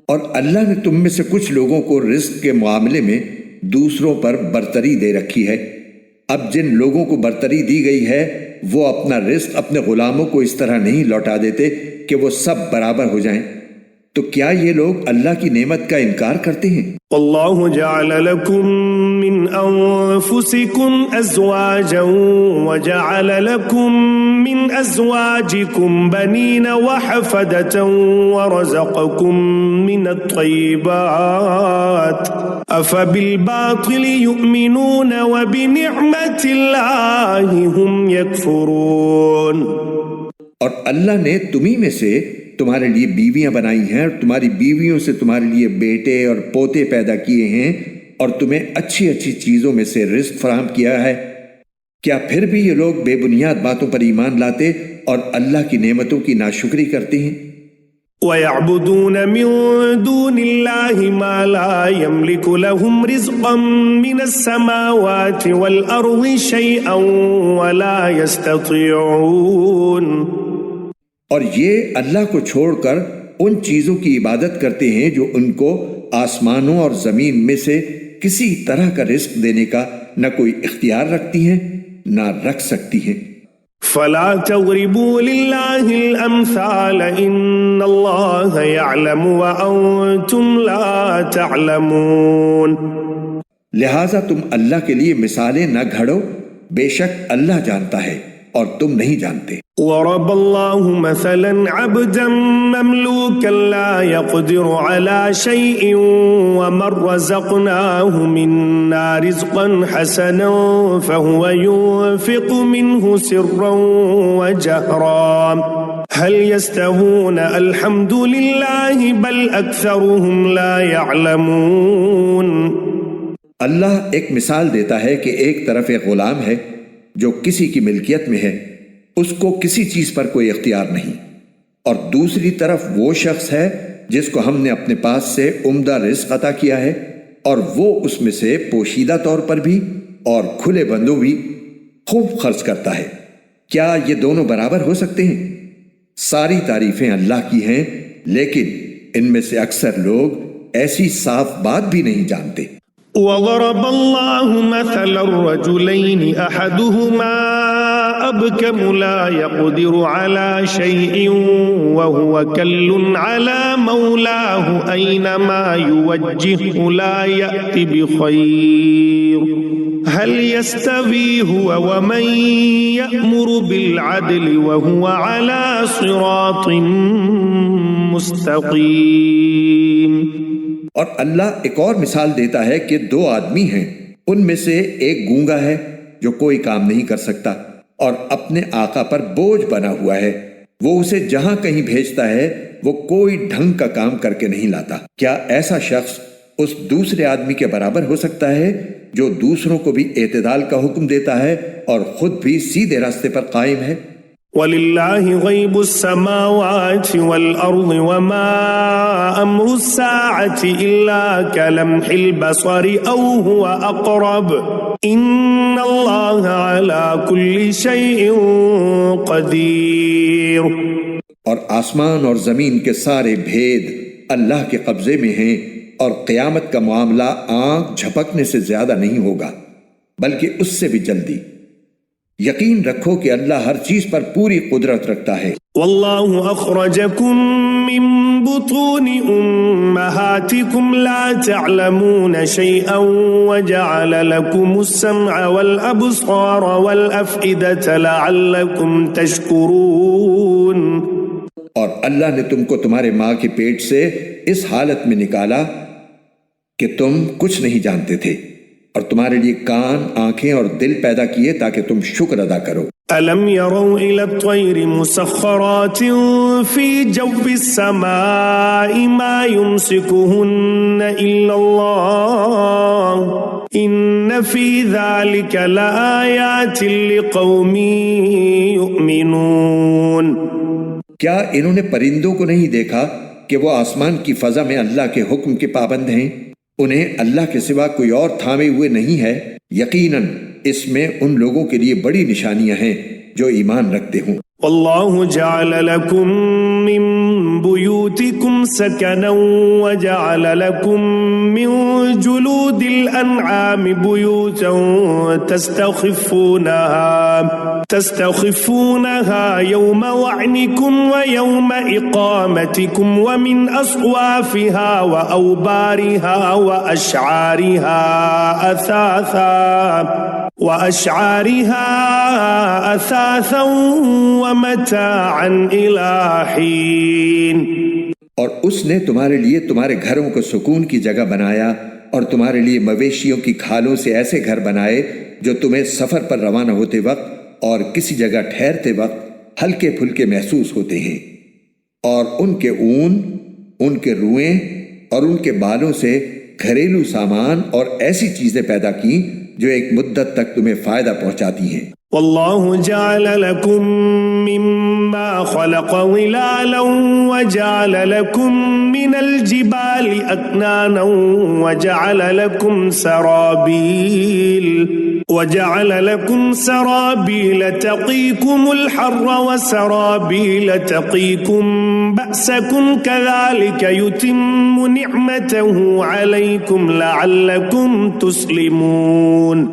اور اللہ نے تم میں سے کچھ لوگوں کو رزق کے معاملے میں دوسروں پر برتری دے رکھی ہے۔ اب جن لوگوں کو برتری دی گئی ہے وہ اپنا رزق اپنے غلاموں کو اس طرح نہیں لوٹا دیتے کہ وہ سب برابر ہو جائیں، تو کیا یہ لوگ اللہ کی نعمت کا انکار کرتے ہیں؟ واللہ جعل لکم من انفسکم ازواجا وجعل لکم من ازواجکم بنین وحفدة ورزقکم من الطیبات افبالباطل یؤمنون وبنعمت اللہ هم یکفرون۔ اور اللہ نے تمہیں میں سے تمہارے لیے بیویاں بنائی ہیں اور تمہاری بیویوں سے تمہارے لیے بیٹے اور پوتے پیدا کیے ہیں اور تمہیں اچھی اچھی چیزوں میں سے رزق فراہم کیا ہے، کیا پھر بھی یہ لوگ بے بنیاد باتوں پر ایمان لاتے اور اللہ کی نعمتوں کی ناشکری کرتے ہیں؟ وَيَعْبُدُونَ مِن دُونِ اللَّهِ مَا لَا يَمْلِكُ لَهُمْ رِزْقًا مِّنَ السَّمَاوَاتِ وَالْأَرْضِ شَيْئًا وَلَا يَسْتَطِيعُونَ۔ اور یہ اللہ کو چھوڑ کر ان چیزوں کی عبادت کرتے ہیں جو ان کو آسمانوں اور زمین میں سے کسی طرح کا رزق دینے کا نہ کوئی اختیار رکھتی ہیں نہ رکھ سکتی ہیں۔ فلا تضربوا لله الأمثال إن الله يعلم وأنتم لا تعلمون۔ لہٰذا تم اللہ کے لیے مثالیں نہ گھڑو، بے شک اللہ جانتا ہے اور تم نہیں جانتے۔ ضرب الله مثلا عبدا مملوكا لا يقدر على شيء ومن رزقناه منا رزقا حسنا فهو ينفق منه سرا وجهرا هل يستوون الحمد لله بل أكثرهم لا يعلمون۔ اللہ ایک مثال دیتا ہے کہ ایک طرف ایک غلام ہے جو کسی کی ملکیت میں ہے، اس کو کسی چیز پر کوئی اختیار نہیں، اور دوسری طرف وہ شخص ہے جس کو ہم نے اپنے پاس سے عمدہ رزق عطا کیا ہے اور وہ اس میں سے پوشیدہ طور پر بھی اور کھلے بندوں بھی خوب خرچ کرتا ہے۔ کیا یہ دونوں برابر ہو سکتے ہیں؟ ساری تعریفیں اللہ کی ہیں، لیکن ان میں سے اکثر لوگ ایسی صاف بات بھی نہیں جانتے۔ وضرب الله مثلا الرجلين أحدهما أبكم لا يقدر على شيء وهو كل على مولاه أينما يوجهه لا يأتي بخير هل يستوي هو ومن يأمر بالعدل وهو على صراط مستقيم۔ اور اللہ ایک اور مثال دیتا ہے کہ دو آدمی ہیں، ان میں سے ایک گونگا ہے جو کوئی کام نہیں کر سکتا اور اپنے آقا پر بوجھ بنا ہوا ہے، وہ اسے جہاں کہیں بھیجتا ہے وہ کوئی ڈھنگ کا کام کر کے نہیں لاتا۔ کیا ایسا شخص اس دوسرے آدمی کے برابر ہو سکتا ہے جو دوسروں کو بھی اعتدال کا حکم دیتا ہے اور خود بھی سیدھے راستے پر قائم ہے؟ وَلِلَّهِ غَيْبُ السَّمَاوَاتِ وَالْأَرْضِ وَمَا أَمْرُ السَّاعَةِ إِلَّا كَلَمْحِ الْبَصَرِ أَوْ هُوَ أَقْرَبُ إِنَّ اللَّهَ عَلَى كُلِّ شَيْءٍ قَدِيرٌ۔ اور آسمان اور زمین کے سارے بھید اللہ کے قبضے میں ہیں، اور قیامت کا معاملہ آنکھ جھپکنے سے زیادہ نہیں ہوگا بلکہ اس سے بھی جلدی۔ یقین رکھو کہ اللہ ہر چیز پر پوری قدرت رکھتا ہے۔ واللہ اخرجکم من بطون امہاتکم لا تعلمون شیئا وجعل لکم السمع والابصار والافئدة لعلکم تشکرون۔ اور اللہ نے تم کو تمہارے ماں کے پیٹ سے اس حالت میں نکالا کہ تم کچھ نہیں جانتے تھے، اور تمہارے لیے کان، آنکھیں اور دل پیدا کیے تاکہ تم شکر ادا کرو۔ أَلَمْ يَرَوْا إِلَى الطَّيْرِ مُسَخَّرَاتٍ فِي جَوِّ السَّمَاءِ مَا يُمْسِكُهُنَّ إِلَّا اللَّهُ إِنَّ فِي ذَلِكَ لَآيَاتٍ لِقَوْمٍ يُؤْمِنُونَ۔ کیا انہوں نے پرندوں کو نہیں دیکھا کہ وہ آسمان کی فضا میں اللہ کے حکم کے پابند ہیں؟ انہیں اللہ کے سوا کوئی اور تھامے ہوئے نہیں ہے۔ یقیناً اس میں ان لوگوں کے لیے بڑی نشانیاں ہیں جو ایمان رکھتے ہوں۔ واللہ جعل لکم من بیوتکم سکنا وجعل لکم من جلود الانعام بیوتا تستخفونها يوم وعنكم ويوم إقامتكم ومن أصوافها وأوبارها وأشعارها أثاثا ومتاعا إلى حين۔ اور اس نے تمہارے لیے تمہارے گھروں کو سکون کی جگہ بنایا اور تمہارے لیے مویشیوں کی کھالوں سے ایسے گھر بنائے جو تمہیں سفر پر روانہ ہوتے وقت اور کسی جگہ ٹھہرتے وقت ہلکے پھلکے محسوس ہوتے ہیں، اور ان کے اون، ان کے روئیں اور ان کے بالوں سے گھریلو سامان اور ایسی چیزیں پیدا کی جو ایک مدت تک تمہیں فائدہ پہنچاتی ہیں۔ واللہ جعل لکم مما خلق ظلالا وجعل لكم من الجبال أكنانا وجعل لكم سرابيل تقيكم الحر وسرابيل تقيكم بأسكم كذلك يتم نعمته عليكم لعلكم تسلمون۔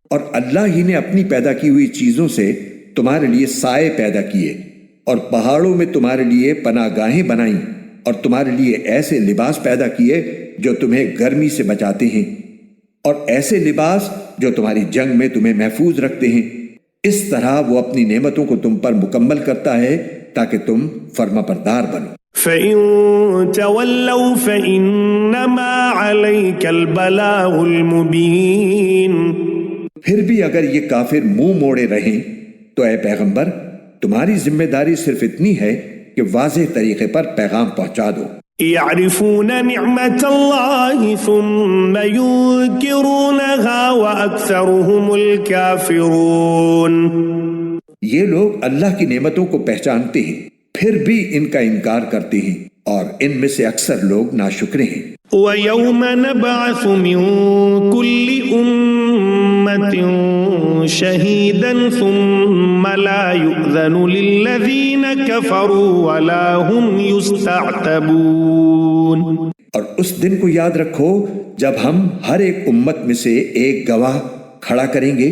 اور اللہ ہی نے اپنی پیدا کی ہوئی چیزوں سے تمہارے لیے سائے پیدا کیے اور پہاڑوں میں تمہارے لیے پناہ گاہیں بنائیں اور تمہارے لیے ایسے لباس پیدا کیے جو تمہیں گرمی سے بچاتے ہیں اور ایسے لباس جو تمہاری جنگ میں تمہیں محفوظ رکھتے ہیں۔ اس طرح وہ اپنی نعمتوں کو تم پر مکمل کرتا ہے تاکہ تم فرما بردار بنو۔ فَإِن تَوَلَّوْا فَإِنَّمَا عَلَيْكَ الْبَلَاغُ الْمُبِينُ۔ پھر بھی اگر یہ کافر منہ موڑے رہیں تو اے پیغمبر تمہاری ذمہ داری صرف اتنی ہے کہ واضح طریقے پر پیغام پہنچا دو۔ يعرفون نعمة الله ثم ينكرونها وأكثرهم الكافرون۔ یہ لوگ اللہ کی نعمتوں کو پہچانتے ہیں پھر بھی ان کا انکار کرتے ہیں اور ان میں سے اکثر لوگ ناشکرے ہیں۔ وَيَوْمَ نَبْعَثُ مِن كُلِّ أُمَّةٍ شَهِيدًا ثُمَّ لَا يُؤْذَنُ لِلَّذِينَ كَفَرُوا وَلَا هُمْ يُسْتَعْتَبُونَ۔ اور اس دن کو یاد رکھو جب ہم ہر ایک امت میں سے ایک گواہ کھڑا کریں گے،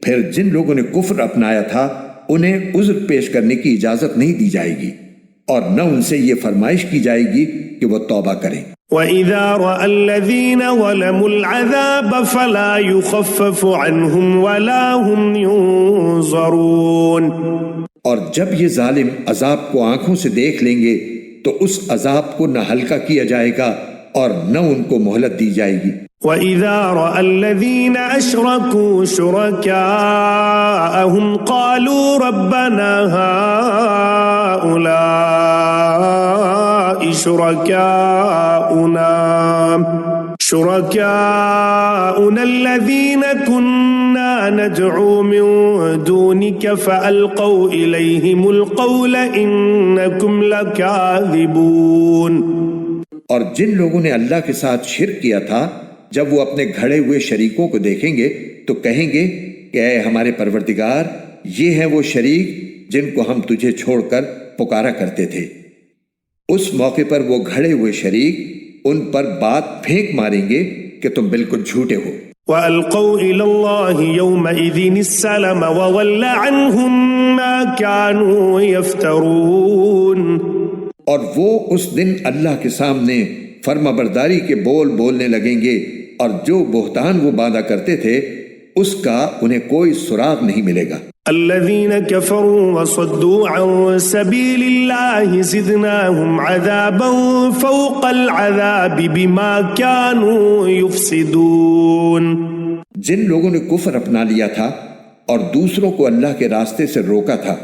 پھر جن لوگوں نے کفر اپنایا تھا انہیں عذر پیش کرنے کی اجازت نہیں دی جائے گی اور نہ ان سے یہ فرمائش کی جائے گی کہ وہ توبہ کریں۔ وَإِذَا رَأَى الَّذِينَ ظَلَمُوا الْعَذَابَ فَلَا يُخَفَّفُ عَنْهُمْ وَلَا هُمْ يُنظَرُونَ۔ اور جب یہ ظالم عذاب کو آنکھوں سے دیکھ لیں گے تو اس عذاب کو نہ ہلکا کیا جائے گا اور نہ ان کو مہلت دی جائے گی۔ وَإِذَا رَأَى الَّذِينَ أَشْرَكُوا شُرَكَاءَهُمْ قَالُوا رَبَّنَا هَؤُلَاءِ شُرَكَاؤُنَا الَّذِينَ كُنَّا نَدْعُو مِن دُونِكَ فَأَلْقَوْا إِلَيْهِمُ الْقَوْلَ إِنَّكُمْ لَكَاذِبُونَ۔ اور جن لوگوں نے اللہ کے ساتھ شرک کیا تھا جب وہ اپنے گھڑے ہوئے شریکوں کو دیکھیں گے تو کہیں گے کہ اے ہمارے پروردگار یہ ہیں وہ شریک جن کو ہم تجھے چھوڑ کر پکارا کرتے تھے۔ اس موقع پر وہ گھڑے ہوئے شریک ان پر بات پھینک ماریں گے کہ تم بالکل جھوٹے ہو۔ وَأَلْقَوْا إِلَى اللَّهِ يَوْمَئِذٍ السَّلَمَ وَضَلَّ عَنْهُمْ مَا كَانُوا يَفْتَرُونَ۔ اور وہ اس دن اللہ کے سامنے فرما برداری کے بول بولنے لگیں گے اور جو بہتان وہ باندھا کرتے تھے اس کا انہیں کوئی سراغ نہیں ملے گا۔ الذين كفروا وصدوا عن سبيل الله زدناهم عذابا فوق العذاب بما كانوا يفسدون۔ جن لوگوں نے کفر اپنا لیا تھا اور دوسروں کو اللہ کے راستے سے روکا تھا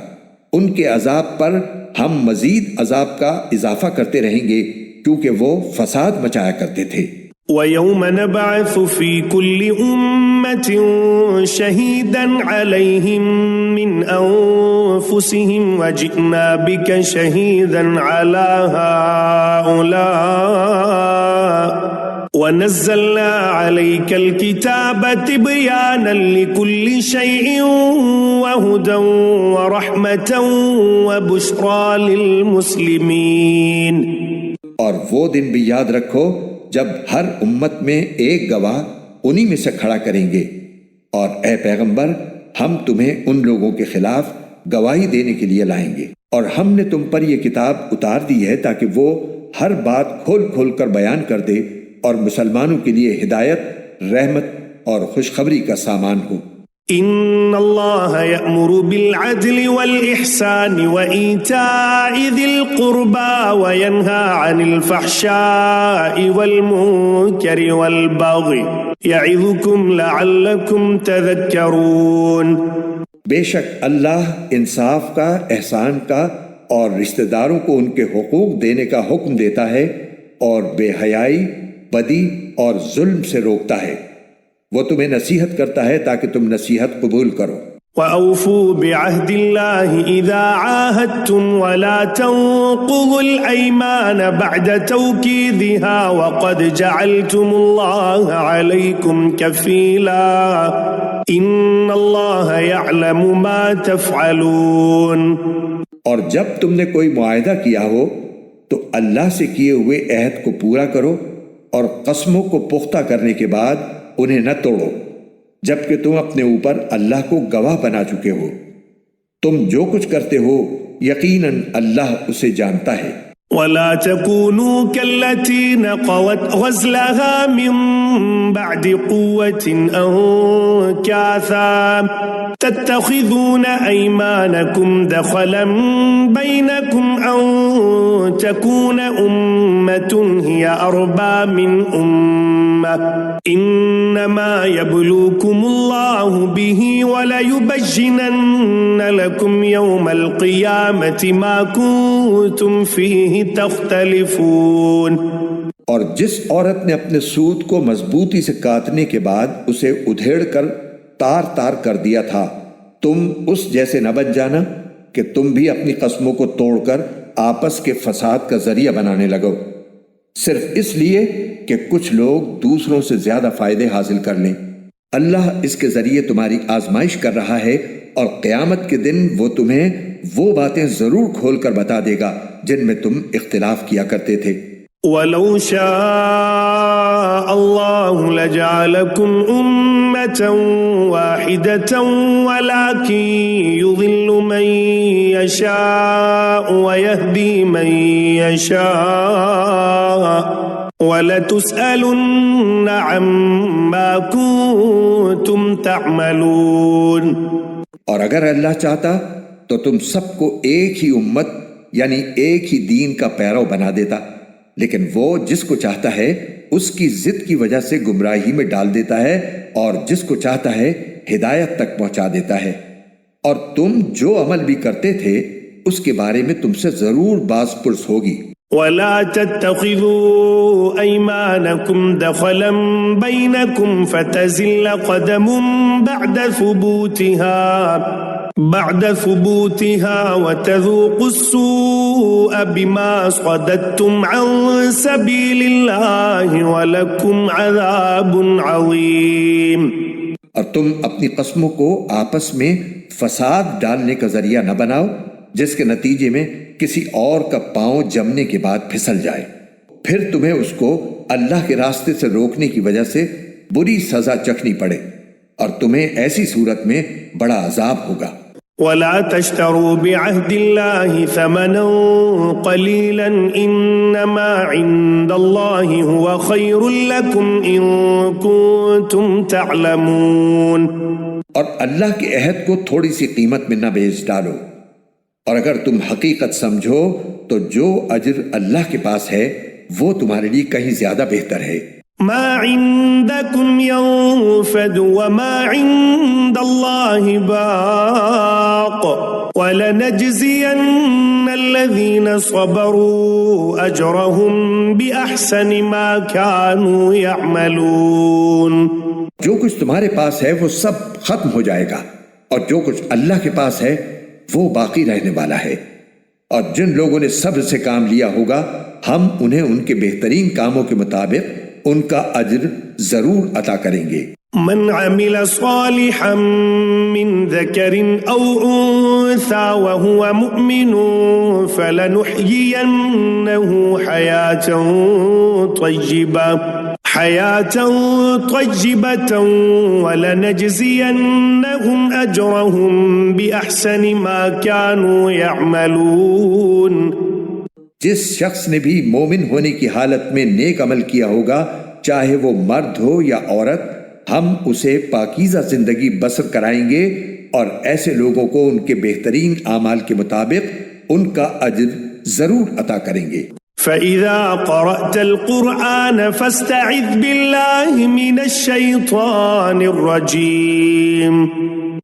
ان کے عذاب پر ہم مزید عذاب کا اضافہ کرتے رہیں گے کیونکہ وہ فساد مچایا کرتے تھے۔ وَيَوْمَ نَبْعَثُ فِي كُلِّ أُمَّةٍ شَهِيدًا عَلَيْهِمْ مِنْ أَنفُسِهِمْ وَجِئْنَا بِكَ شَهِيدًا عَلَى هَؤُلَاءِ وَنَزَّلْنَا عَلَيْكَ الْكِتَابَ تِبْيَانًا لِكُلِّ شَيْءٍ وَهُدًى وَرَحْمَةً وَبُشْرَى لِلْمُسْلِمِينَ۔ اور وہ دن بھی یاد رکھو جب ہر امت میں ایک گواہ انہی میں سے کھڑا کریں گے، اور اے پیغمبر ہم تمہیں ان لوگوں کے خلاف گواہی دینے کے لیے لائیں گے، اور ہم نے تم پر یہ کتاب اتار دی ہے تاکہ وہ ہر بات کھول کھول کر بیان کر دے اور مسلمانوں کے لیے ہدایت، رحمت اور خوشخبری کا سامان ہو۔ ان اللہ یأمر بالعدل والإحسان وإیتاء ذی القربى وینہا عن الفحشاء والمنکر والبغی یعظکم لعلکم تذکرون۔ بے شک اللہ انصاف کا، احسان کا اور رشتہ داروں کو ان کے حقوق دینے کا حکم دیتا ہے اور بے حیائی، بدی اور ظلم سے روکتا ہے۔ وہ تمہیں نصیحت کرتا ہے تاکہ تم نصیحت قبول کرو۔ وأوفوا بعهد الله إذا عاهدتم ولا تنقضوا الأيمان بعد توكيدها وقد جعلتم الله عليكم كفيلا إن الله يعلم ما تفعلون۔ اور جب تم نے کوئی معاہدہ کیا ہو تو اللہ سے کیے ہوئے عہد کو پورا کرو اور قسموں کو پختہ کرنے کے بعد انہیں نہ توڑو، جبکہ تم اپنے اوپر اللہ کو گواہ بنا چکے ہو۔ تم جو کچھ کرتے ہو یقیناً اللہ اسے جانتا ہے۔ ولا تكونوا كالتي نقضت غزلها من بعد قوة أنكاثا تتخذون أيمانكم دخلا بينكم أن تكون أمة هي أربى من أمة إنما يبلوكم الله به وليبينن لكم يوم القيامة ما كنتم فيه تختلفون۔ اور جس عورت نے اپنے سود کو مضبوطی سے کاٹنے کے بعد اسے ادھیڑ کر تار تار کر دیا تھا، تم اس جیسے نہ بن جانا کہ تم بھی اپنی قسموں کو توڑ کر آپس کے فساد کا ذریعہ بنانے لگو، صرف اس لیے کہ کچھ لوگ دوسروں سے زیادہ فائدے حاصل کر لیں۔ اللہ اس کے ذریعے تمہاری آزمائش کر رہا ہے، اور قیامت کے دن وہ تمہیں وہ باتیں ضرور کھول کر بتا دے گا جن میں تم اختلاف کیا کرتے تھے۔ وَلَوْ شَاءَ اللَّهُ لَجَعَلَكُمْ أُمَّةً وَاحِدَةً وَلَكِنْ يُضِلُّ مَنْ يَشَاءُ وَيَهْدِي مَنْ يَشَاءُ وَلَتُسْأَلُنَّ عَمَّا كُنْتُمْ تَعْمَلُونَ۔ اور اگر اللہ چاہتا تو تم سب کو ایک ہی امت یعنی ایک ہی دین کا پیرو بنا دیتا، لیکن وہ جس کو چاہتا ہے اس کی ضد کی وجہ سے گمراہی میں ڈال دیتا ہے، اور جس کو چاہتا ہے ہدایت تک پہنچا دیتا ہے۔ اور تم جو عمل بھی کرتے تھے اس کے بارے میں تم سے ضرور باز پرس ہوگی۔ وَلَا تَتَّخِذُوا أَيْمَانَكُمْ دَخَلًا بَيْنَكُمْ فَتَزِلَّ قَدَمٌ بعد ثبوتها وتذوقوا السوء بما صددتم عن سبيل الله ولكم عذاب عظيم۔ اور تم اپنی قسموں کو آپس میں فساد ڈالنے کا ذریعہ نہ بناؤ جس کے نتیجے میں کسی اور کا پاؤں جمنے کے بعد پھسل جائے، پھر تمہیں اس کو اللہ کے راستے سے روکنے کی وجہ سے بری سزا چکھنی پڑے، اور تمہیں ایسی صورت میں بڑا عذاب ہوگا۔ وَلَا تَشْتَرُوا بِعَهْدِ اللَّهِ ثَمَنًا قَلِيلًا إِنَّمَا عِندَ اللَّهِ هُوَ خَيْرٌ لَكُمْ إِن كُنتُمْ تَعْلَمُونَ۔ اور اللہ کے عہد کو تھوڑی سی قیمت میں نہ بیچ ڈالو، اور اگر تم حقیقت سمجھو تو جو اجر اللہ کے پاس ہے وہ تمہارے لیے کہیں زیادہ بہتر ہے۔ ما عندكم ينفد وما عند الله باق ولنجزين الذين صبروا أجرهم بأحسن ما كانوا يعملون۔ جو کچھ تمہارے پاس ہے وہ سب ختم ہو جائے گا، اور جو کچھ اللہ کے پاس ہے وہ باقی رہنے والا ہے، اور جن لوگوں نے صبر سے کام لیا ہوگا ہم انہیں ان کے بہترین کاموں کے مطابق ان کا اجر ضرور عطا کریں گے۔ من عمل صالحا من ذکر او انثى وهو مؤمن فلنحيينه حياة طيبة ولنجزينهم أجرهم بأحسن ما كانوا يعملون۔ جس شخص نے بھی مومن ہونے کی حالت میں نیک عمل کیا ہوگا، چاہے وہ مرد ہو یا عورت، ہم اسے پاکیزہ زندگی بسر کرائیں گے، اور ایسے لوگوں کو ان کے بہترین اعمال کے مطابق ان کا اجر ضرور عطا کریں گے۔ فَإِذَا قَرَأْتَ الْقُرْآنَ فَاسْتَعِذْ بِاللَّهِ مِنَ الشَّيْطَانِ الرَّجِيمِ۔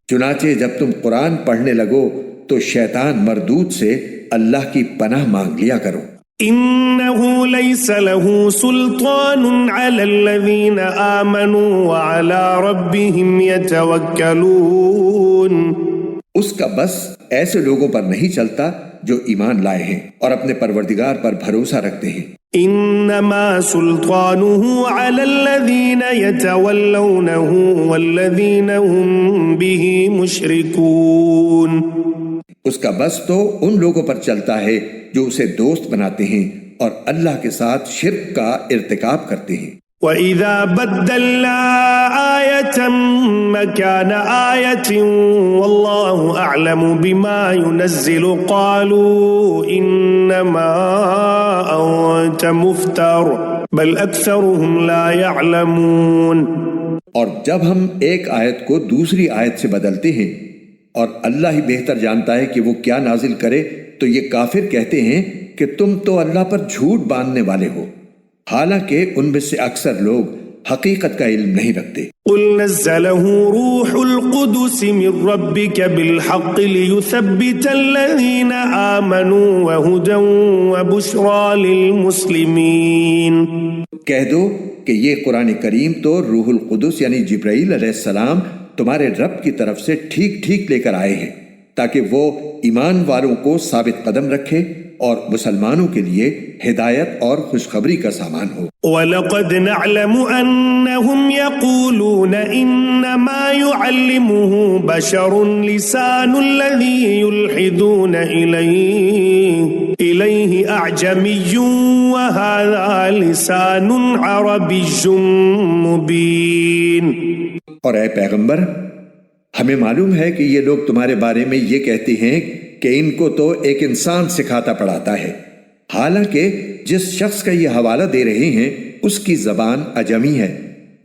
چنانچہ جب تم قرآن پڑھنے لگو تو شیطان مردود سے اللہ کی پناہ مانگ لیا کرو۔ إنه ليس له سلطان على الذين آمنوا وعلى ربهم يتوكلون. اس کا بس ایسے لوگوں پر نہیں چلتا جو ایمان لائے ہیں اور اپنے پروردگار پر بھروسہ رکھتے ہیں. انما سلطانه على الذين يتولونه والذين هم به مشركون. اس کا بس تو ان لوگوں پر چلتا ہے جو اسے دوست بناتے ہیں اور اللہ کے ساتھ شرک کا ارتکاب کرتے ہیں. وَإِذَا بَدَّلْنَا آيَةً مَكَانَ آيَةٍ وَاللَّهُ أَعْلَمُ بِمَا يُنَزِّلُ قَالُوا إِنَّمَا أَنْتَ مُفْتَرٍ بَلْ أَكْثَرُهُمْ لَا يَعْلَمُونَ. اور جب ہم ایک آیت کو دوسری آیت سے بدلتے ہیں اور اللہ ہی بہتر جانتا ہے کہ وہ کیا نازل کرے، تو یہ کافر کہتے ہیں کہ تم تو اللہ پر جھوٹ باندھنے والے ہو، حالانکہ ان میں سے اکثر لوگ حقیقت کا علم نہیں رکھتے. قل نزله روح القدس من ربك بالحق ليثبت الذين آمنوا وهدى وبشرى للمسلمين. کہہ دو کہ یہ قرآن کریم تو روح القدس یعنی جبرائیل علیہ السلام تمہارے رب کی طرف سے ٹھیک ٹھیک لے کر آئے ہیں تاکہ وہ ایمان والوں کو ثابت قدم رکھے اور مسلمانوں کے لیے ہدایت اور خوشخبری کا سامان ہو. وَلَقَدْ نَعْلَمُ أَنَّهُمْ يَقُولُونَ إِنَّمَا يُعَلِّمُهُ بَشَرٌ لِسَانُ الَّذِي يُلْحِدُونَ إِلَيْهِ أَعْجَمِيٌّ وَهَذَا لِسَانٌ عَرَبِيٌّ مُبِينٌ. اور اے پیغمبر، ہمیں معلوم ہے کہ یہ لوگ تمہارے بارے میں یہ کہتے ہیں کہ ان کو تو ایک انسان سکھاتا پڑھاتا ہے، حالانکہ جس شخص کا یہ حوالہ دے رہے ہیں اس کی زبان عجمی ہے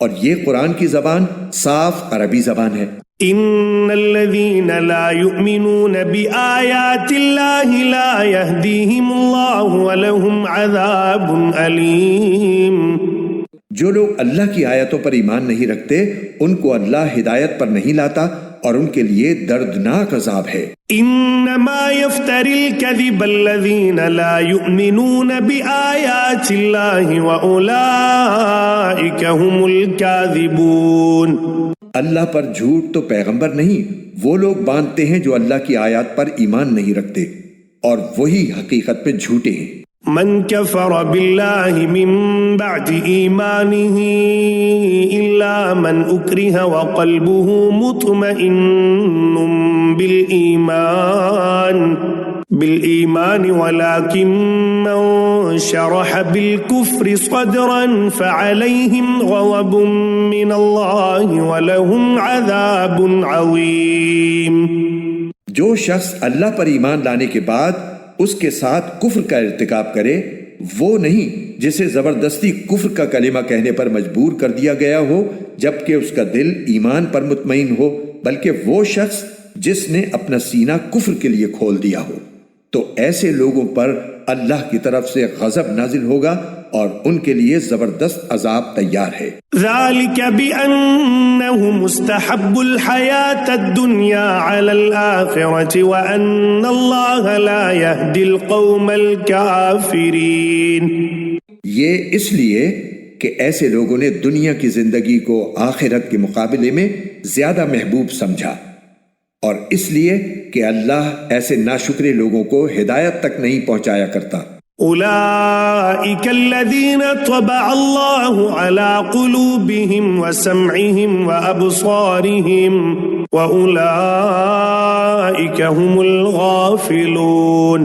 اور یہ قرآن کی زبان صاف عربی زبان ہے. ان الذين لا يؤمنون بآيات الله لا يهديهم الله ولهم عذاب أليم. جو لوگ اللہ کی آیتوں پر ایمان نہیں رکھتے ان کو اللہ ہدایت پر نہیں لاتا اور ان کے لیے دردناک عذاب ہے. انما يفتري الكذب الذين لا يؤمنون بآيات الله واولئك هم الكاذبون. اللہ پر جھوٹ تو پیغمبر نہیں، وہ لوگ باندھتے ہیں جو اللہ کی آیات پر ایمان نہیں رکھتے اور وہی حقیقت میں جھوٹے ہیں. من كفر بالله من بعد إيمانه إلا من أكره وقلبه مطمئن بالإيمان ولكن من شرح بالكفر صدرا فعليهم غضب من الله ولهم عذاب عظيم. جو شخص اللہ پر ایمان لانے کے بعد اس کے ساتھ کفر کا ارتکاب کرے، وہ نہیں جسے زبردستی کفر کا کلمہ کہنے پر مجبور کر دیا گیا ہو جبکہ اس کا دل ایمان پر مطمئن ہو، بلکہ وہ شخص جس نے اپنا سینہ کفر کے لیے کھول دیا ہو. تو ایسے لوگوں پر اللہ کی طرف سے غضب نازل ہوگا اور ان کے لیے زبردست عذاب تیار ہے. ذلك بأنه مستحب الحياة الدنيا على الآخرة وأن الله لا يهدي القوم الكافرين. یہ اس لیے کہ ایسے لوگوں نے دنیا کی زندگی کو آخرت کے مقابلے میں زیادہ محبوب سمجھا، اور اس لیے کہ اللہ ایسے ناشکرے لوگوں کو ہدایت تک نہیں پہنچایا کرتا. أولئك الذين طبع الله على قلوبهم وسمعهم وأبصارهم وأولئك هم الغافلون.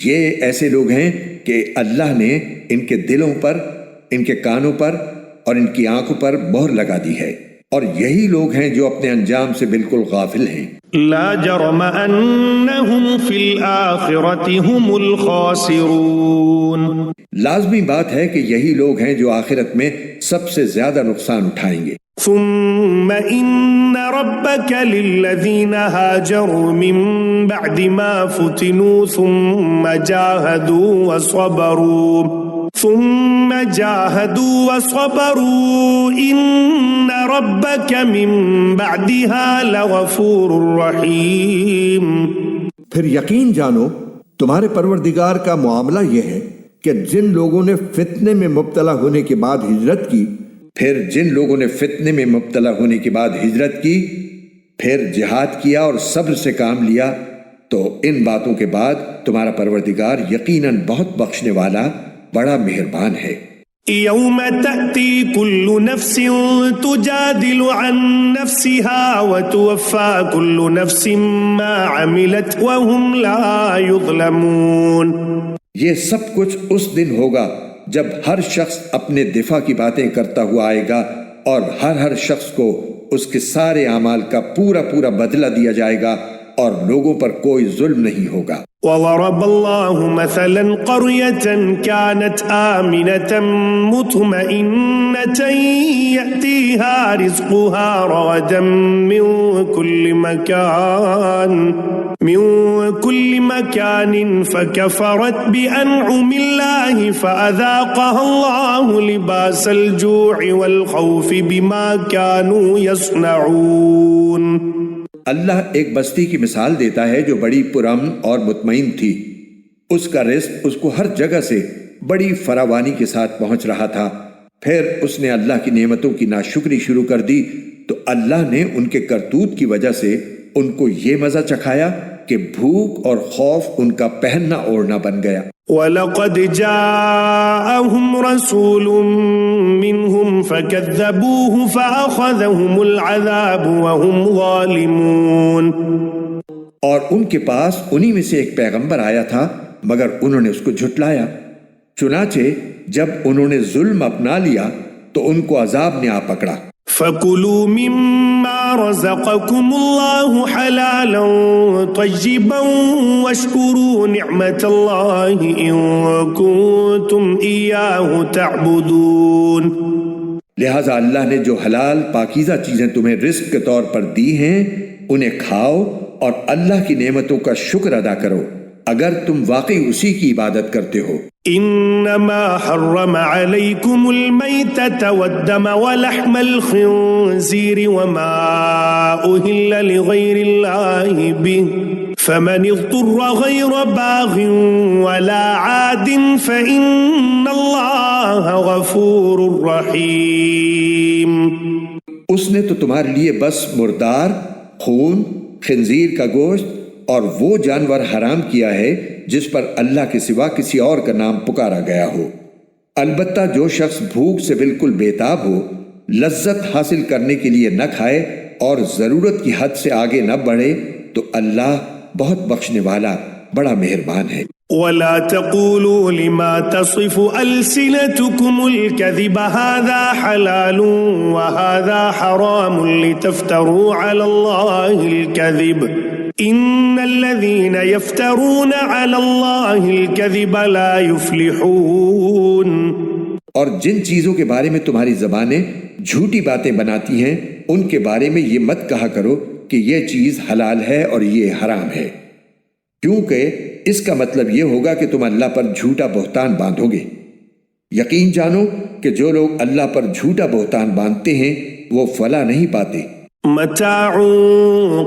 یہ ایسے لوگ ہیں کہ اللہ نے ان کے دلوں پر، ان کے کانوں پر اور ان کی آنکھوں پر مہر لگا دی ہے، اور یہی لوگ ہیں جو اپنے انجام سے بالکل غافل ہیں. لا جرم انہم فی الآخرة هم الخاسرون. لازمی بات ہے کہ یہی لوگ ہیں جو آخرت میں سب سے زیادہ نقصان اٹھائیں گے. ثم ان ربك للذین هاجروا من بعد ما فتنوا ثم جاهدوا وصبروا ان ربك من بعدها لغفور رحیم. پھر یقین جانو تمہارے پروردگار کا معاملہ یہ ہے کہ جن لوگوں نے فتنے میں مبتلا ہونے کے بعد ہجرت کی، پھر جن لوگوں نے فتنے میں مبتلا ہونے کے بعد ہجرت کی، پھر جہاد کیا اور صبر سے کام لیا، تو ان باتوں کے بعد تمہارا پروردگار یقیناً بہت بخشنے والا بڑا مہربان ہے۔ يوم تأتي كل نفس تجادل عن نفسها وتوفى كل نفس ما عملت وهم لا يظلمون۔ یہ سب کچھ اس دن ہوگا جب ہر شخص اپنے دفاع کی باتیں کرتا ہوا آئے گا اور ہر شخص کو اس کے سارے اعمال کا پورا بدلہ دیا جائے گا اور لوگوں پر کوئی ظلم نہیں ہوگا۔ وضرب الله مثلا قرية كانت آمنة مطمئنة يأتيها رزقها رغدا من كل مكان فكفرت بأنعم الله فأذاقها الله لباس الجوع والخوف بما كانوا يصنعون۔ اللہ ایک بستی کی مثال دیتا ہے جو بڑی پرامن اور مطمئن تھی، اس کا رزق اس کو ہر جگہ سے بڑی فراوانی کے ساتھ پہنچ رہا تھا، پھر اس نے اللہ کی نعمتوں کی ناشکری شروع کر دی تو اللہ نے ان کے کرتوت کی وجہ سے ان کو یہ مزہ چکھایا کہ بھوک اور خوف ان کا پہننا اوڑھنا بن گیا۔ وَلَقَدْ جَاءَهُمْ رَسُولٌ مِّنْهُمْ فَكَذَّبُوهُ فَأَخَذَهُمُ الْعَذَابُ وَهُمْ ظَالِمُونَ۔ اور ان کے پاس انہی میں سے ایک پیغمبر آیا تھا مگر انہوں نے اس کو جھٹلایا، چنانچہ جب انہوں نے ظلم اپنا لیا تو ان کو عذاب نے آ پکڑا۔ فَكُلُوا مِمَّا رَزَقَكُمُ اللَّهُ حَلَالًا طَيِّبًا وَاشْكُرُوا نِعْمَةَ اللَّهِ إِن كُنتُمْ إِيَّاهُ تَعْبُدُونَ۔ لہٰذا اللہ نے جو حلال پاکیزہ چیزیں تمہیں رزق کے طور پر دی ہیں انہیں کھاؤ اور اللہ کی نعمتوں کا شکر ادا کرو اگر تم واقعی اسی کی عبادت کرتے ہو۔ انما حرم عليكم الميتة والدم ولحم الخنزير وما أهل لغير الله به فمن اضطر غير باغ ولا عاد فإن الله غفور رحيم۔ اس نے تو تمہارے لیے بس مردار، خون، خنزیر کا گوشت اور وہ جانور حرام کیا ہے جس پر اللہ کے سوا کسی اور کا نام پکارا گیا ہو، البتہ جو شخص بھوک سے بالکل بےتاب ہو، لذت حاصل کرنے کے لیے نہ کھائے اور ضرورت کی حد سے آگے نہ بڑھے تو اللہ بہت بخشنے والا بڑا مہربان ہے۔ ولا تقولوا لما تصف ألسنتكم الكذب هذا حلال وهذا حرام لتفتروا على الله الكذب إن الذين يفترون على الله الكذب لا يفلحون۔ اور جن چیزوں کے بارے میں تمہاری زبانیں جھوٹی باتیں بناتی ہیں ان کے بارے میں یہ مت کہا کرو کہ یہ چیز حلال ہے اور یہ حرام ہے، کیونکہ اس کا مطلب یہ ہوگا کہ تم اللہ پر جھوٹا بہتان باندھو گے۔ یقین جانو کہ جو لوگ اللہ پر جھوٹا بہتان باندھتے ہیں وہ فلاح نہیں پاتے۔ متاع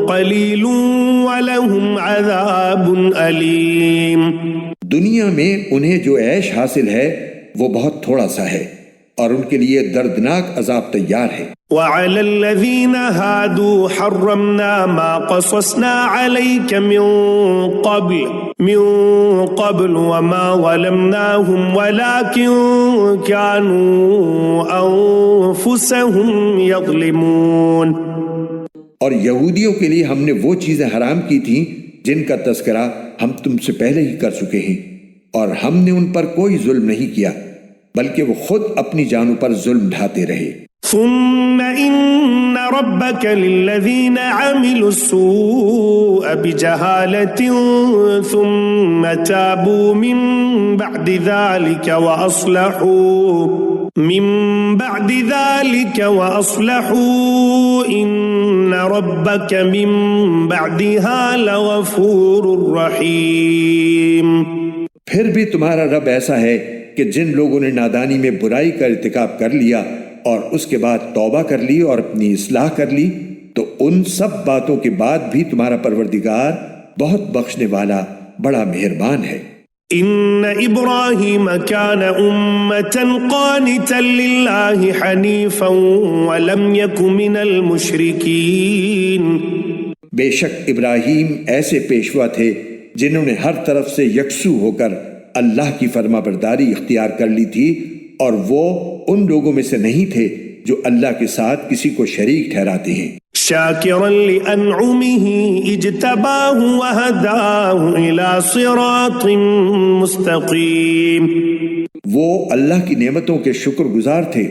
قلیل ولہم عذاب علیم۔ دنیا میں انہیں جو عیش حاصل ہے وہ بہت تھوڑا سا ہے اور ان کے لیے دردناک عذاب تیار ہے۔ وعلى الذين هادوا حرمنا ما قصصنا عليك من قبل وما ظلمناهم ولكن كانوا أنفسهم يظلمون۔ اور یہودیوں کے لیے ہم نے وہ چیزیں حرام کی تھیں جن کا تذکرہ ہم تم سے پہلے ہی کر چکے ہیں، اور ہم نے ان پر کوئی ظلم نہیں کیا بلکہ وہ خود اپنی جانوں پر ظلم ڈھاتے رہے۔ ثم إن ربك للذين عملوا السوء بجهالة ثم تابوا من بعد ذلك وأصلحوا إن ربك من بعدها لغفور رحيم۔ پھر بھی تمہارا رب ایسا ہے کہ جن لوگوں نے نادانی میں برائی کا ارتکاب کر لیا اور اس کے بعد توبہ کر لی اور اپنی اصلاح کر لی تو ان سب باتوں کے بعد بھی تمہارا پروردگار بہت بخشنے والا بڑا مہربان ہے۔ إن إبراهيم كان أمة قانتا لله حنيفا ولم يك من المشركين. بے شک ابراہیم ایسے پیشوا تھے جنہوں نے ہر طرف سے یکسو ہو کر اللہ کی فرما برداری اختیار کر لی تھی، اور وہ ان لوگوں میں سے نہیں تھے جو اللہ کے ساتھ کسی کو شریک ٹھہراتے ہیں۔ شاکرا لأنعمه اجتباہ وہداہ الى صراط مستقیم. وہ اللہ کی نعمتوں کے شکر گزار تھے،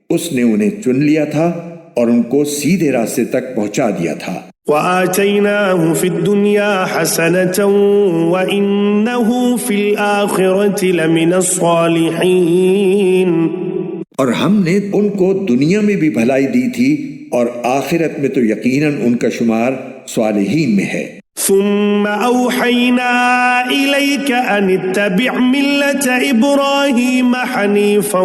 اس نے انہیں چن لیا تھا اور ان کو سیدھے راستے تک پہنچا دیا تھا۔ وآتيناه في الدنيا حسنة وإنه في الآخرة لمن الصالحين. اور ہم نے ان کو دنیا میں بھی بھلائی دی تھی اور آخرت میں تو یقیناً ان کا شمار صالحین میں ہے۔ ثم أوحينا إليك أن اتبع ملة إبراهيم حنيفا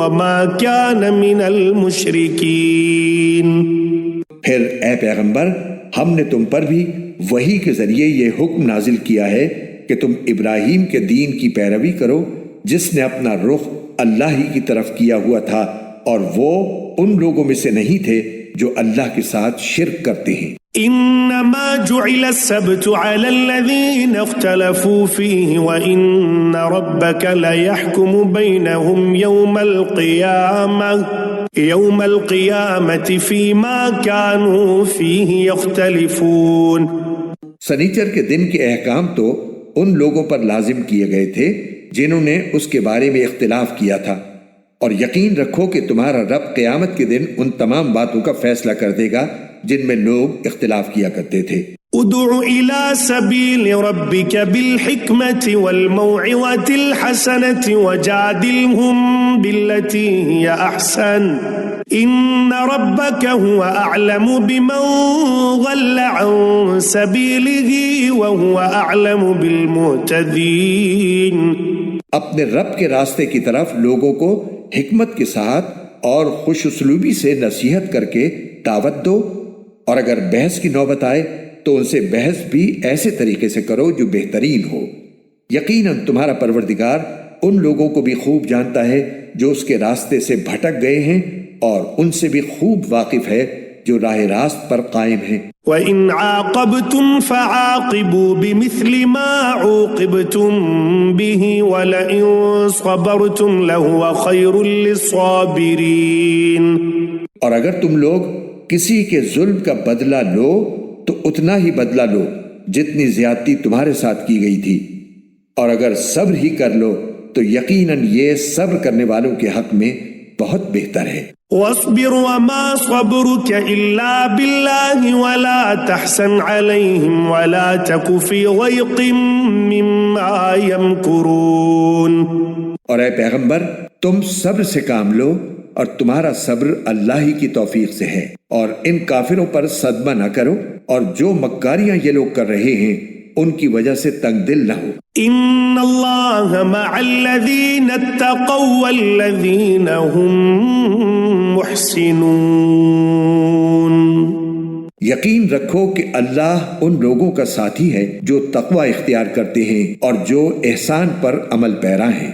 وما كان من المشركين. پھر اے پیغمبر، ہم نے تم پر بھی وحی کے ذریعے یہ حکم نازل کیا ہے کہ تم ابراہیم کے دین کی پیروی کرو جس نے اپنا رخ اللہ ہی کی طرف کیا ہوا تھا، اور وہ ان لوگوں میں سے نہیں تھے جو اللہ کے ساتھ شرک کرتے ہیں۔ انما جعل السبت على الذين اختلفوا فيه وان ربك لا يحكم بينهم يوم القيامة فيما كانوا فيه يختلفون. سنیچر کے دن کے احکام تو ان لوگوں پر لازم کیے گئے تھے جنہوں نے اس کے بارے میں اختلاف کیا تھا، اور یقین رکھو کہ تمہارا رب قیامت کے دن ان تمام باتوں کا فیصلہ کر دے گا جن میں لوگ اختلاف کیا کرتے تھے۔ ادع الى سبیل ربک بالحکمت والموعظة الحسنة وجادلهم بالتي هي احسن ان ربک هو اعلم بمن ضل عن سبیلہ وهو اعلم بالمهتدین۔ اپنے رب کے راستے کی طرف لوگوں کو حکمت کے ساتھ اور خوش اسلوبی سے نصیحت کر کے دعوت دو، اور اگر بحث کی نوبت آئے تو ان سے بحث بھی ایسے طریقے سے کرو جو بہترین ہو۔ یقیناً تمہارا پروردگار ان لوگوں کو بھی خوب جانتا ہے جو اس کے راستے سے بھٹک گئے ہیں، اور ان سے بھی خوب واقف ہے جو راہ راست پر قائم ہیں۔ وَإِنْ عَاقَبْتُمْ فَعَاقِبُوا بِمِثْلِ مَا عُوقِبْتُمْ بِهِ وَلَئِنْ صَبَرْتُمْ لَهُوَ خَيْرٌ لِلصَّابِرِينَ۔ اور اگر تم لوگ کسی کے ظلم کا بدلہ لو تو اتنا ہی بدلہ لو جتنی زیادتی تمہارے ساتھ کی گئی تھی، اور اگر صبر ہی کر لو تو یقیناً یہ صبر کرنے والوں کے حق میں بہت بہتر ہے۔ وَاصْبِرْ وَمَا صَبْرُكَ إِلَّا بِاللَّهِ وَلَا تَحْزَنْ عَلَيْهِمْ وَلَا تَكُ فِي ضَيْقٍ مِّمَّا يَمْكُرُونَ۔ اور اے پیغمبر، تم صبر سے کام لو، اور تمہارا صبر اللہ ہی کی توفیق سے ہے، اور ان کافروں پر صدمہ نہ کرو، اور جو مکاریاں یہ لوگ کر رہے ہیں ان کی وجہ سے تنگ دل نہ ہو۔ ان اللہ مع الذین اتقوا والذین هم محسنون۔ یقین رکھو کہ اللہ ان لوگوں کا ساتھی ہے جو تقوی اختیار کرتے ہیں اور جو احسان پر عمل پیرا ہیں۔